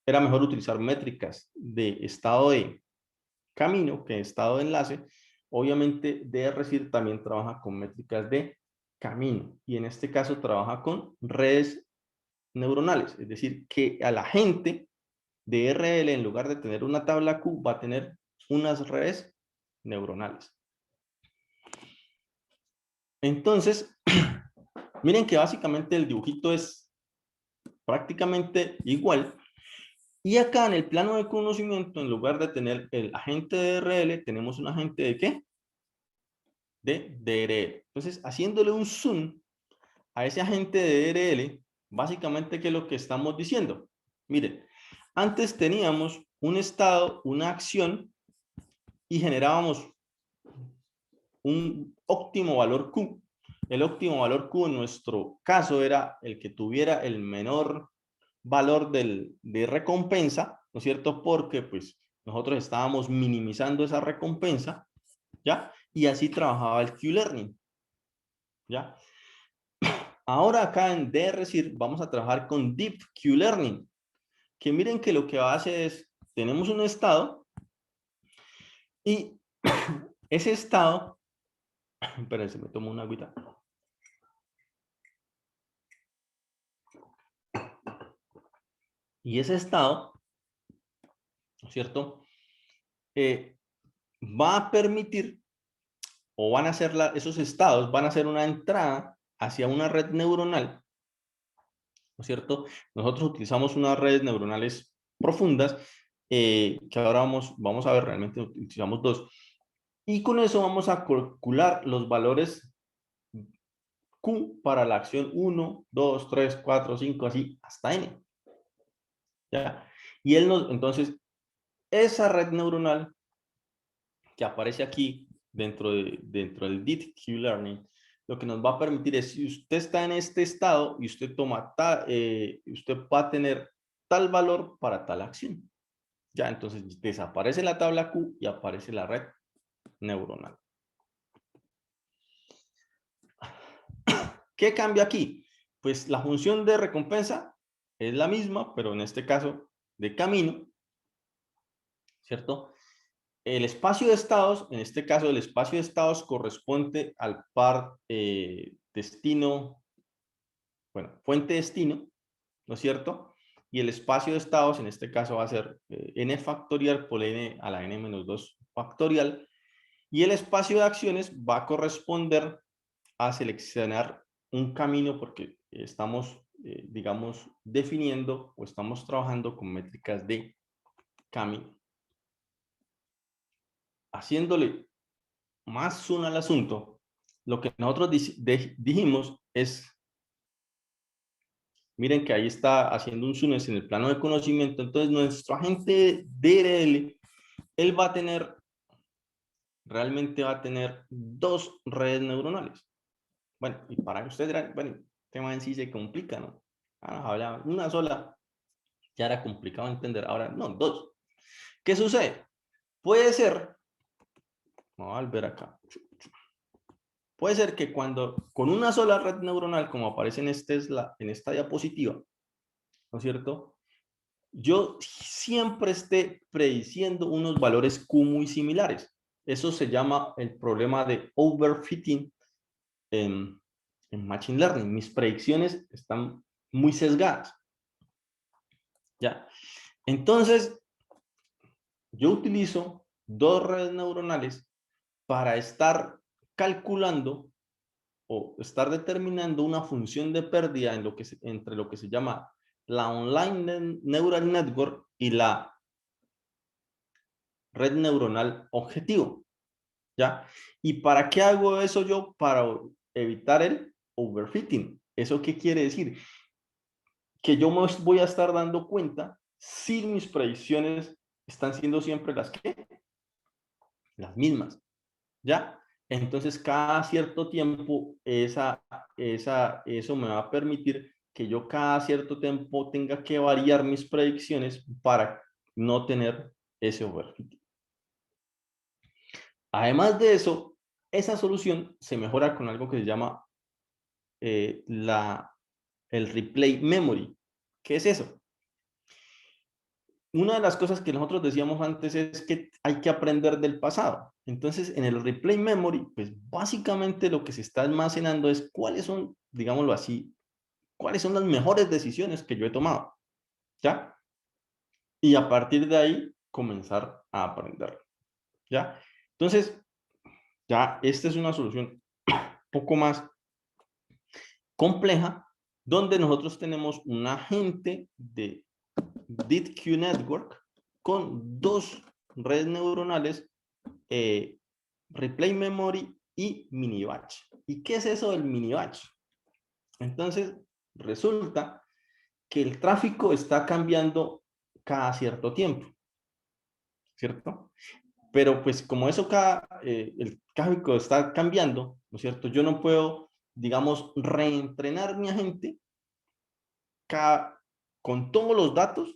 era mejor utilizar métricas de estado de camino que estado de enlace, obviamente DRSIR también trabaja con métricas de camino y en este caso trabaja con redes neuronales, es decir, que a la gente de RL en lugar de tener una tabla Q va a tener unas redes neuronales. Entonces, miren que básicamente el dibujito es prácticamente igual. Y acá en el plano de conocimiento, en lugar de tener el agente de DRL, tenemos un agente de ¿qué? De DRL. Entonces, haciéndole un zoom a ese agente de DRL, básicamente, ¿qué es lo que estamos diciendo? Miren, antes teníamos un estado, una acción, y generábamos un óptimo valor Q. El óptimo valor Q en nuestro caso era el que tuviera el menor valor de recompensa, ¿no es cierto? Porque pues nosotros estábamos minimizando esa recompensa, ¿ya? Y así trabajaba el Q-Learning, ¿ya? Ahora acá en DRSIR vamos a trabajar con Deep Q-Learning, que miren que lo que hace es, tenemos un estado y ese estado, espérense, me tomo una agüita. Y ese estado, ¿no es cierto? Va a permitir, o van a ser esos estados, van a ser una entrada hacia una red neuronal, ¿no es cierto? Nosotros utilizamos unas redes neuronales profundas, que ahora vamos a ver, realmente utilizamos dos. Y con eso vamos a calcular los valores Q para la acción 1, 2, 3, 4, 5, así hasta N. ¿Ya? Y entonces, esa red neuronal que aparece aquí dentro del Deep Q-Learning, lo que nos va a permitir es, si usted está en este estado y usted usted va a tener tal valor para tal acción. Ya, entonces desaparece la tabla Q y aparece la red neuronal. ¿Qué cambia aquí? Pues la función de recompensa es la misma, pero en este caso de camino, ¿cierto? El espacio de estados, en este caso el espacio de estados corresponde al par destino, bueno, fuente destino, ¿no es cierto? Y el espacio de estados, en este caso va a ser n factorial por n a la n-2 factorial. Y el espacio de acciones va a corresponder a seleccionar un camino porque estamos, digamos, definiendo o estamos trabajando con métricas de camino. Haciéndole más zoom al asunto, lo que nosotros dijimos es, miren que ahí está haciendo un zoom en el plano de conocimiento, entonces nuestro agente DRL, él va a tener, realmente va a tener dos redes neuronales. Bueno, y para que ustedes dirán, bueno, el tema en sí se complica, ¿no? Hablaba una sola, ya era complicado entender, ahora no, dos. ¿Qué sucede? Puede ser, vamos a ver acá, puede ser que cuando con una sola red neuronal, como aparece en esta diapositiva, ¿no es cierto? Yo siempre esté prediciendo unos valores Q muy similares. Eso se llama el problema de overfitting en Machine Learning. Mis predicciones están muy sesgadas. ¿Ya? Entonces, yo utilizo dos redes neuronales para estar calculando o estar determinando una función de pérdida entre lo que se llama la Online Neural Network y la red neuronal objetivo. ¿Ya? ¿Y para qué hago eso yo? Para evitar el overfitting. ¿Eso qué quiere decir? Que yo me voy a estar dando cuenta si mis predicciones están siendo siempre las mismas. ¿Ya? Entonces, cada cierto tiempo, eso me va a permitir que yo cada cierto tiempo tenga que variar mis predicciones para no tener ese overfitting. Además de eso, esa solución se mejora con algo que se llama el replay memory. ¿Qué es eso? Una de las cosas que nosotros decíamos antes es que hay que aprender del pasado. Entonces, en el replay memory, pues básicamente lo que se está almacenando es cuáles son, digámoslo así, cuáles son las mejores decisiones que yo he tomado. ¿Ya? Y a partir de ahí, comenzar a aprender. ¿Ya? Entonces, ya esta es una solución un poco más compleja, donde nosotros tenemos un agente de DeepQ Network con dos redes neuronales, Replay Memory y Mini Batch. ¿Y qué es eso del Mini Batch? Entonces, resulta que el tráfico está cambiando cada cierto tiempo, ¿cierto? Pero pues como el tráfico está cambiando, ¿no es cierto? Yo no puedo, digamos, reentrenar mi agente con todos los datos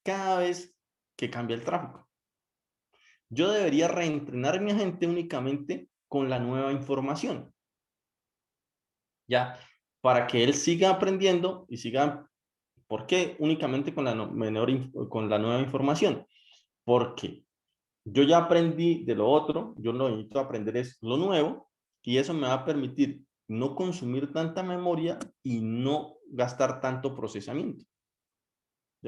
cada vez que cambia el tráfico. Yo debería reentrenar mi agente únicamente con la nueva información, ya, para que él siga aprendiendo y siga. ¿Por qué únicamente con con la nueva información? Porque yo ya aprendí de lo otro, yo lo necesito aprender es lo nuevo y eso me va a permitir no consumir tanta memoria y no gastar tanto procesamiento.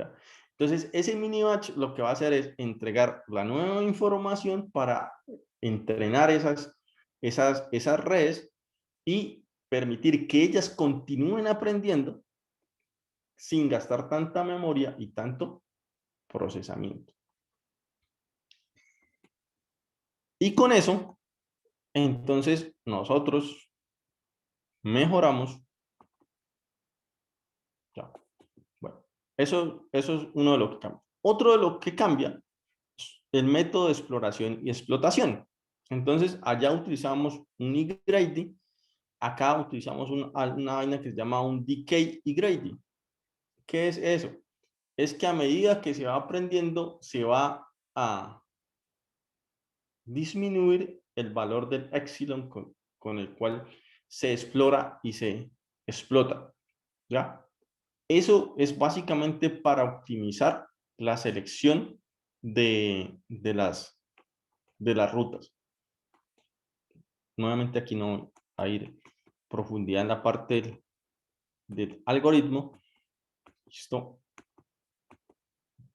¿ya? Entonces, ese mini batch lo que va a hacer es entregar la nueva información para entrenar esas redes y permitir que ellas continúen aprendiendo sin gastar tanta memoria y tanto procesamiento. Y con eso, entonces, nosotros mejoramos. Ya. Bueno, eso es uno de los que cambia. Otro de lo que cambia es el método de exploración y explotación. Entonces, allá utilizamos un E-Grady, acá utilizamos una vaina que se llama un decay E-Grady. ¿Qué es eso? Es que a medida que se va aprendiendo, se va a disminuir el valor del epsilon con el cual se explora y se explota. ¿Ya? Eso es básicamente para optimizar la selección de las rutas. Nuevamente aquí no voy a ir profundidad en la parte del algoritmo. Listo.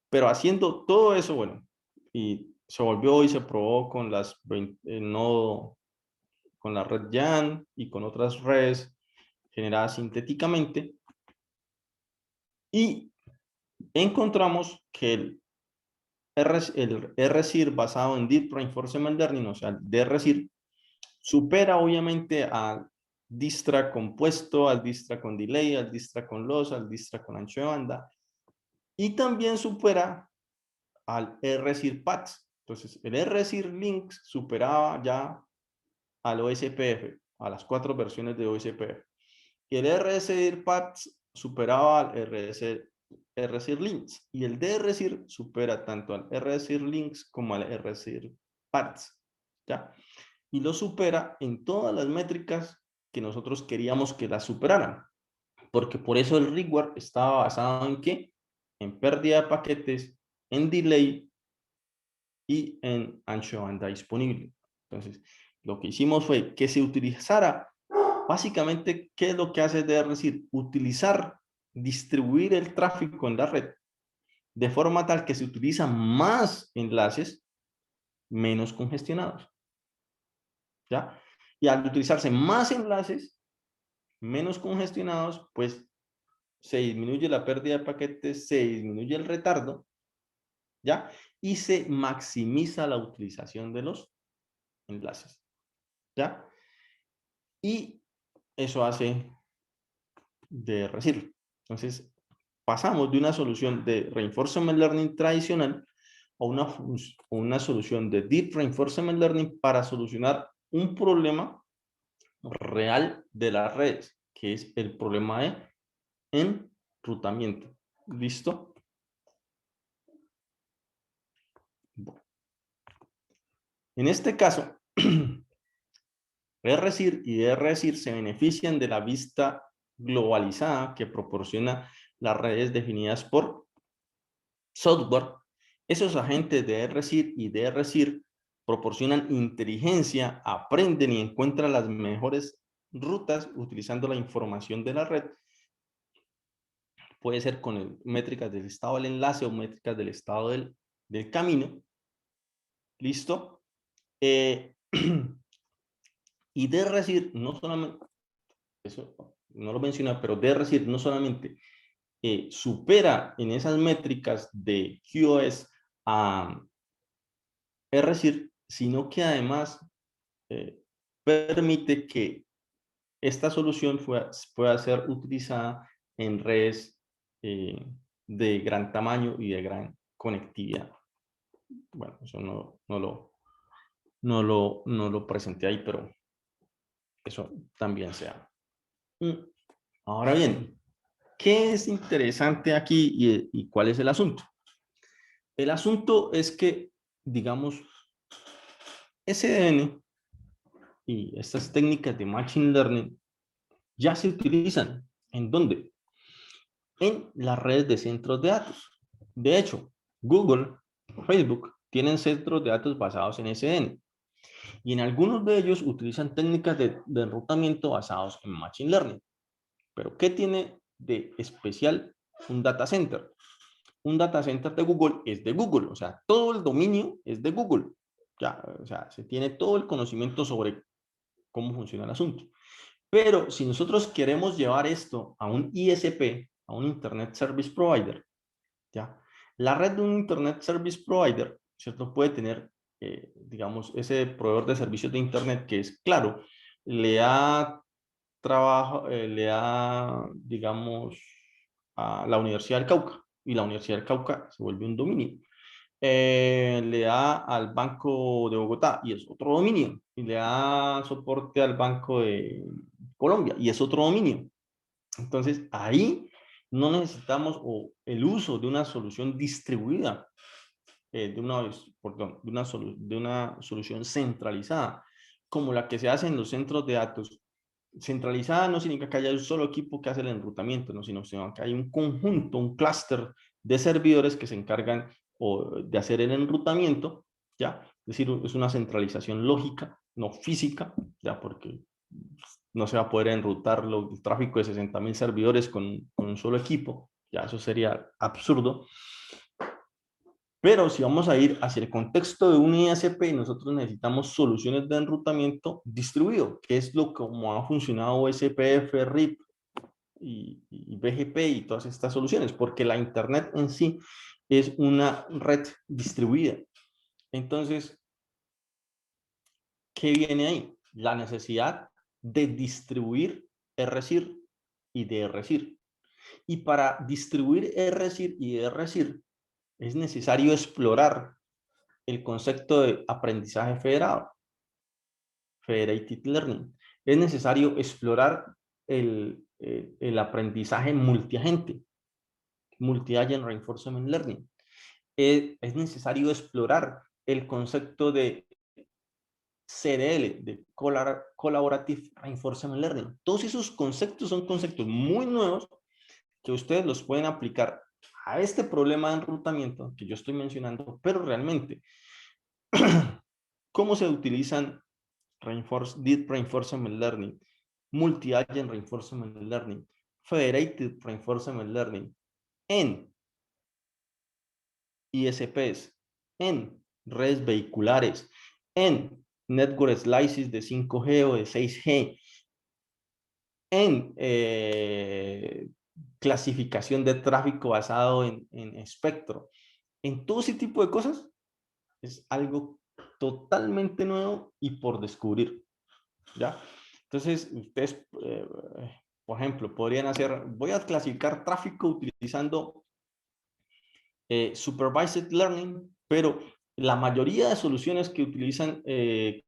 Pero haciendo todo eso, bueno, y se volvió y se probó con las nodo, con la red YAN y con otras redes generadas sintéticamente, y encontramos que el RSIR basado en Deep Reinforcement Learning, o sea, el DRSIR, supera obviamente al Dijkstra compuesto, al Dijkstra con delay, al Dijkstra con loss, al Dijkstra con ancho de banda, y también supera al RSIR PATS. Entonces, el RSIR Links superaba ya al OSPF, a las 4 versiones de OSPF. Y el RSIR PATS superaba al RSIR Links. Y el DRSIR supera tanto al RSIR Links como al RSIR PATS. ¿Ya? Y lo supera en todas las métricas que nosotros queríamos que las superaran. Porque por eso el reward estaba basado en ¿qué? En pérdida de paquetes, en delay y en ancho de banda disponible. Entonces, lo que hicimos fue que se utilizara, básicamente, ¿qué es lo que hace DRSIR? Utilizar, distribuir el tráfico en la red de forma tal que se utilizan más enlaces menos congestionados. ¿Ya? Y al utilizarse más enlaces menos congestionados, pues se disminuye la pérdida de paquetes, se disminuye el retardo, ¿ya? Y se maximiza la utilización de los enlaces, ¿ya? Y eso hace DRSIR. Entonces, pasamos de una solución de Reinforcement Learning tradicional a una solución de Deep Reinforcement Learning para solucionar un problema real de las redes, que es el problema de enrutamiento. ¿Listo? Bueno. En este caso, RSIR y DRSIR se benefician de la vista globalizada que proporciona las redes definidas por software. Esos agentes de RSIR y DRSIR proporcionan inteligencia, aprenden y encuentran las mejores rutas utilizando la información de la red. Puede ser con métricas del estado del enlace o métricas del estado del camino. ¿Listo? Y DRSIR no solamente, eso no lo menciona, pero DRSIR no solamente supera en esas métricas de QoS a RSIR, sino que además permite que esta solución pueda ser utilizada en redes de gran tamaño y de gran conectividad. Bueno, eso no lo presenté ahí, pero eso también se da. Ahora bien, ¿qué es interesante aquí y cuál es el asunto? El asunto es que, digamos, SDN y estas técnicas de Machine Learning ya se utilizan. ¿En dónde? En las redes de centros de datos. De hecho, Google, Facebook, tienen centros de datos basados en SDN. Y en algunos de ellos utilizan técnicas de enrutamiento basados en Machine Learning. Pero ¿qué tiene de especial un data center? un data center de Google es de Google, o sea, todo el dominio es de Google. Ya, o sea, se tiene todo el conocimiento sobre cómo funciona el asunto. Pero si nosotros queremos llevar esto a un ISP, a un Internet Service Provider, ¿ya? La red de un Internet Service Provider, ¿cierto? Puede tener, digamos, ese proveedor de servicios de Internet que es claro, le da trabajo, le da, digamos, a la Universidad del Cauca, y la Universidad del Cauca se vuelve un dominio. Le da al Banco de Bogotá y es otro dominio, y le da soporte al Banco de Colombia y es otro dominio. Entonces, ahí no necesitamos el uso de una solución distribuida, perdón, de una solución centralizada, como la que se hace en los centros de datos. Centralizada no significa que haya un solo equipo que hace el enrutamiento, ¿no? sino que hay un conjunto, un clúster de servidores que se encargan de hacer el enrutamiento, ¿ya? Es decir, es una centralización lógica, no física, ¿ya? Porque no se va a poder enrutar el tráfico de 60.000 servidores con un solo equipo, ya eso sería absurdo. Pero si vamos a ir hacia el contexto de un ISP, nosotros necesitamos soluciones de enrutamiento distribuido, que es lo como ha funcionado OSPF, RIP y BGP y todas estas soluciones, porque la Internet en sí es una red distribuida. Entonces, ¿qué viene ahí? La necesidad de distribuir RSIR y DRSIR. Y para distribuir RSIR y DRSIR es necesario explorar el concepto de aprendizaje federado, Federated Learning. Es necesario explorar el aprendizaje multiagente, Multi-Agent Reinforcement Learning. Es necesario explorar el concepto de CDL, de Collaborative Reinforcement Learning. Todos esos conceptos son conceptos muy nuevos que ustedes los pueden aplicar a este problema de enrutamiento que yo estoy mencionando, pero realmente, ¿cómo se utilizan Deep Reinforcement Learning, Multi-Agent Reinforcement Learning, Federated Reinforcement Learning en ISPs, en redes vehiculares, en network slices de 5G o de 6G, en clasificación de tráfico basado en espectro? En todo ese tipo de cosas es algo totalmente nuevo y por descubrir, ¿ya? Entonces, ustedes, por ejemplo, podrían hacer, voy a clasificar tráfico utilizando Supervised Learning, pero la mayoría de soluciones que utilizan, que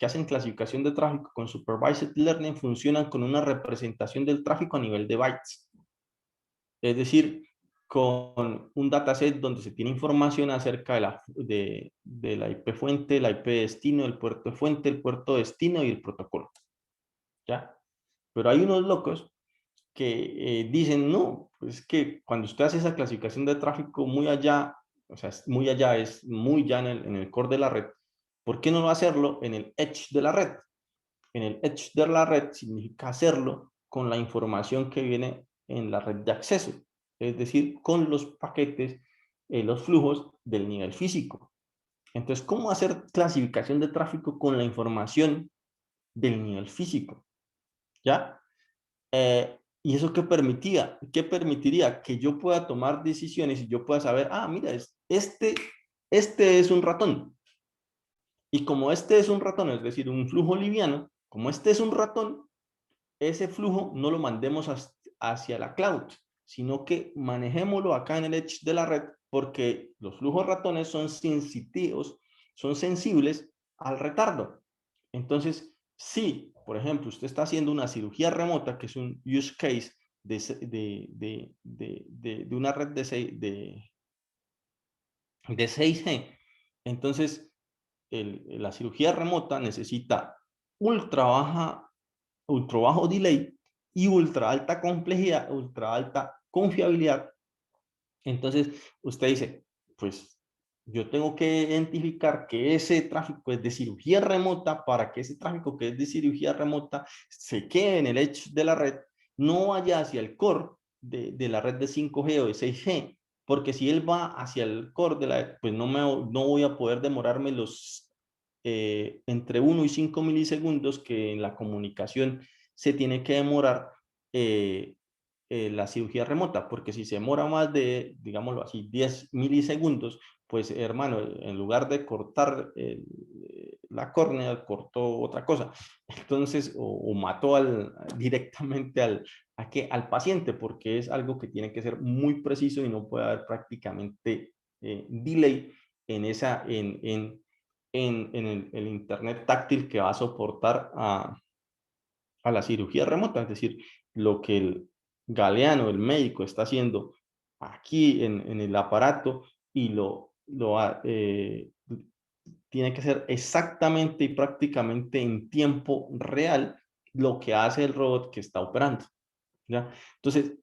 hacen clasificación de tráfico con Supervised Learning funcionan con una representación del tráfico a nivel de bytes. Es decir, con un dataset donde se tiene información acerca de la IP fuente, la IP destino, el puerto fuente, el puerto destino y el protocolo. ¿Ya? Pero hay unos locos que dicen, no, pues que cuando usted hace esa clasificación de tráfico muy allá, o sea, muy allá, es muy ya en el core de la red, ¿por qué no hacerlo en el edge de la red? En el edge de la red significa hacerlo con la información que viene en la red de acceso, es decir, con los paquetes, los flujos del nivel físico. Entonces, ¿cómo hacer clasificación de tráfico con la información del nivel físico? ¿Ya? ¿Y eso qué permitía? ¿Qué permitiría? Que yo pueda tomar decisiones y yo pueda saber, ah, mira, este es un ratón. Y como este es un ratón, es decir, un flujo liviano, como este es un ratón, ese flujo no lo mandemos hacia la cloud, sino que manejémoslo acá en el edge de la red, porque los flujos ratones son sensitivos, son sensibles al retardo. Entonces, si, por ejemplo, usted está haciendo una cirugía remota, que es un use case de una red de 6G, entonces la cirugía remota necesita ultra bajo delay y ultra alta complejidad, ultra alta confiabilidad. Entonces, usted dice, pues yo tengo que identificar que ese tráfico es de cirugía remota para que ese tráfico que es de cirugía remota se quede en el edge de la red, no vaya hacia el core de la red de 5G o de 6G, porque si él va hacia el core de la, pues no voy a poder demorarme los entre 1 y 5 milisegundos que en la comunicación se tiene que demorar la cirugía remota, porque si se demora más de, digámoslo así, 10 milisegundos, pues hermano, en lugar de cortar la córnea, cortó otra cosa. Entonces, o mató directamente al paciente, porque es algo que tiene que ser muy preciso y no puede haber prácticamente delay en, el internet táctil que va a soportar a la cirugía remota. Es decir, lo que el galeano, el médico, está haciendo aquí en el aparato y tiene que ser exactamente y prácticamente en tiempo real lo que hace el robot que está operando, ¿ya? Entonces,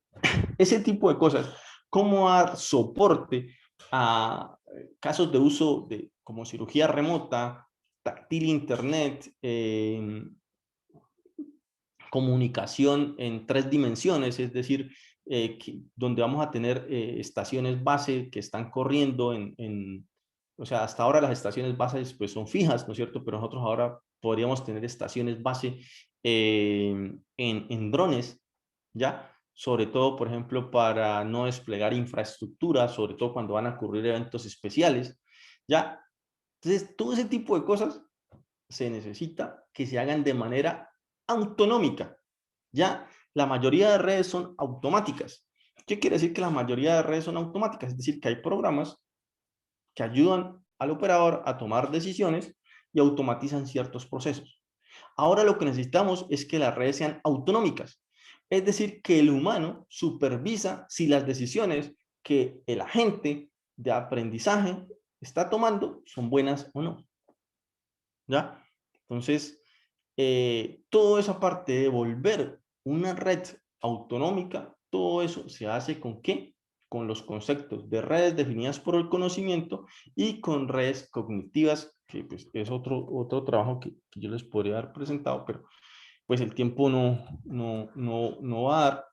ese tipo de cosas, cómo dar soporte a casos de uso como cirugía remota, táctil internet, comunicación en 3 dimensiones, es decir, donde vamos a tener estaciones base que están corriendo o sea, hasta ahora las estaciones bases pues son fijas, ¿no es cierto? Pero nosotros ahora podríamos tener estaciones base en drones, ¿ya? Sobre todo, por ejemplo, para no desplegar infraestructura, sobre todo cuando van a ocurrir eventos especiales, ¿ya? Entonces, todo ese tipo de cosas se necesita que se hagan de manera autonómica. Ya la mayoría de redes son automáticas. ¿Qué quiere decir que la mayoría de redes son automáticas? Es decir, que hay programas que ayudan al operador a tomar decisiones y automatizan ciertos procesos. Ahora lo que necesitamos es que las redes sean autonómicas. Es decir, que el humano supervisa si las decisiones que el agente de aprendizaje está tomando son buenas o no. ¿Ya? Entonces, toda esa parte de volver una red autonómica, todo eso se hace ¿con qué? Con los conceptos de redes definidas por el conocimiento y con redes cognitivas, que pues, es otro trabajo que yo les podría haber presentado, pero pues el tiempo no va a dar.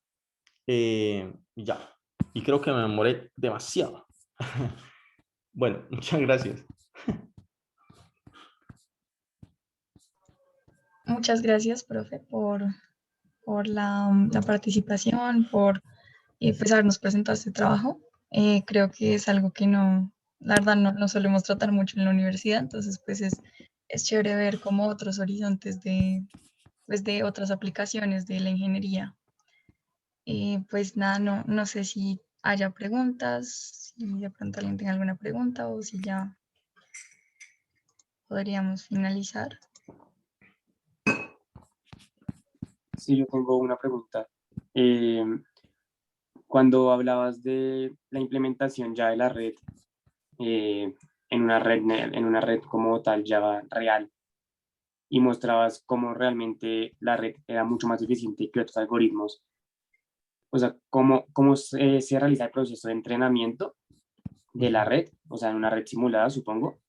Ya, y creo que me demoré demasiado. Bueno, muchas gracias. Muchas gracias, profe, por la participación, por pues habernos presentado este trabajo. Creo que es algo que no, la verdad, no solemos tratar mucho en la universidad, entonces pues es chévere ver como otros horizontes pues, de otras aplicaciones de la ingeniería. Pues nada, no sé si haya preguntas, si de pronto alguien tenga alguna pregunta o si ya podríamos finalizar. Sí, yo tengo una pregunta. Eh, Cuando hablabas de la implementación ya de la red, en una red como tal ya real, y mostrabas cómo realmente la red era mucho más eficiente que otros algoritmos, o sea, cómo se realiza el proceso de entrenamiento de la red, o sea, en una red simulada, supongo,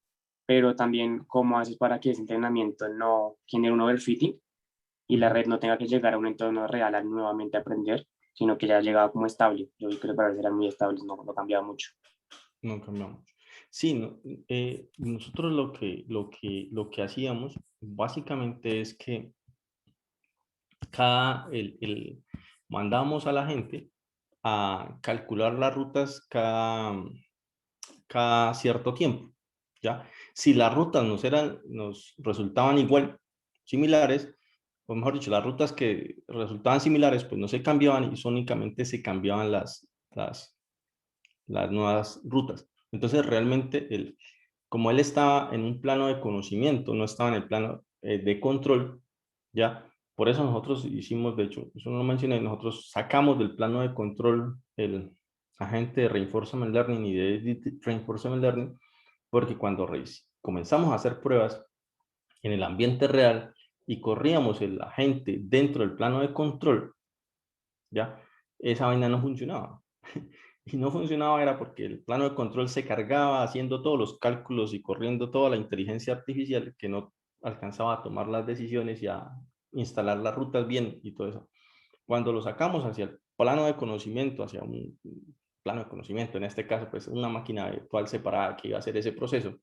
pero también cómo haces para que ese entrenamiento no genere un overfitting y la red no tenga que llegar a un entorno real a nuevamente aprender, sino que ya llegaba como estable. Yo vi que los valores eran muy estables, no cambiaba mucho. No cambiamos. Sí, nosotros lo que hacíamos básicamente es que mandábamos a la gente a calcular las rutas cada cierto tiempo, ¿ya? Si las rutas nos resultaban igual, similares, o mejor dicho, las rutas que resultaban similares, pues no se cambiaban y únicamente se cambiaban las nuevas rutas. Entonces, realmente, como él estaba en un plano de conocimiento, no estaba en el plano de control, ¿ya? Por eso nosotros hicimos, de hecho, eso no lo mencioné, nosotros sacamos del plano de control el agente de Reinforcement Learning y de Reinforcement Learning, porque cuando comenzamos a hacer pruebas en el ambiente real y corríamos el agente dentro del plano de control, ¿ya? Esa vaina no funcionaba. Y no funcionaba era porque el plano de control se cargaba haciendo todos los cálculos y corriendo toda la inteligencia artificial que no alcanzaba a tomar las decisiones y a instalar las rutas bien y todo eso. Cuando lo sacamos hacia el plano de conocimiento, hacia un plano de conocimiento, en este caso, pues una máquina virtual separada que iba a hacer ese proceso,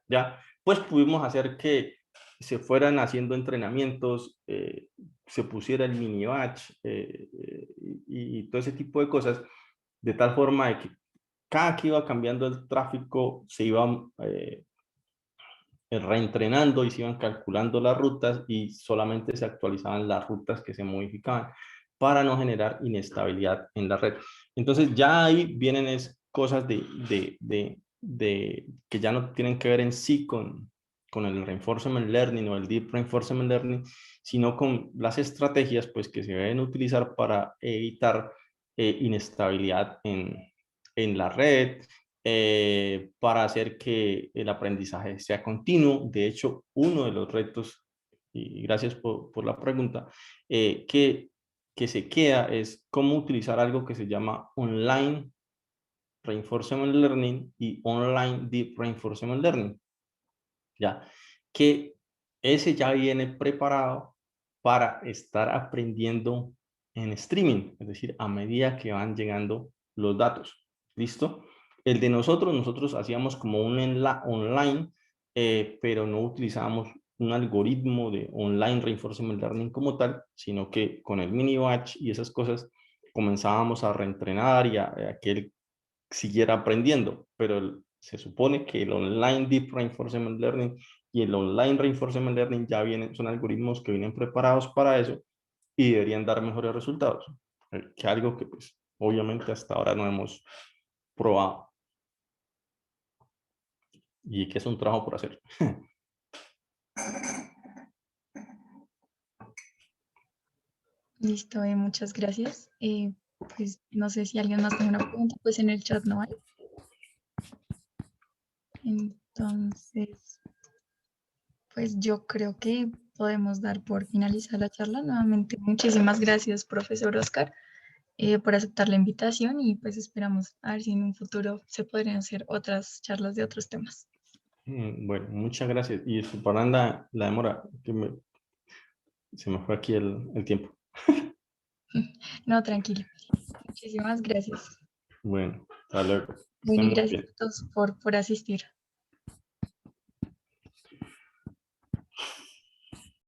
¿ya? Pues pudimos hacer que se fueran haciendo entrenamientos, se pusiera el mini batch y todo ese tipo de cosas, de tal forma de que cada que iba cambiando el tráfico se iba reentrenando y se iban calculando las rutas y solamente se actualizaban las rutas que se modificaban para no generar inestabilidad en la red. Entonces ya ahí vienen cosas que ya no tienen que ver en sí con el reinforcement learning o el deep reinforcement learning, sino con las estrategias pues, que se deben utilizar para evitar inestabilidad en la red, para hacer que el aprendizaje sea continuo. De hecho, uno de los retos, y gracias por la pregunta, que se queda es cómo utilizar algo que se llama online reinforcement learning y online deep reinforcement learning, ya que ese ya viene preparado para estar aprendiendo en streaming, es decir, a medida que van llegando los datos. ¿Listo? El de nosotros hacíamos como un online, pero no utilizábamos un algoritmo de online reinforcement learning como tal, sino que con el mini batch y esas cosas comenzábamos a reentrenar y a que él siguiera aprendiendo, pero se supone que el online deep reinforcement learning y el online reinforcement learning ya vienen, son algoritmos que vienen preparados para eso y deberían dar mejores resultados, que algo que pues obviamente hasta ahora no hemos probado y que es un trabajo por hacer. Listo, muchas gracias. Pues no sé si alguien más tiene una pregunta, pues en el chat no hay. Entonces, pues yo creo que podemos dar por finalizar la charla. Nuevamente, muchísimas gracias, profesor Oscar, por aceptar la invitación y pues esperamos a ver si en un futuro se podrían hacer otras charlas de otros temas. Bueno, muchas gracias. Y disculparán la demora, que se me fue aquí el tiempo. No, tranquilo. Muchísimas gracias. Bueno, hasta luego. Bueno, Estén y muy gracias bien. a todos por asistir.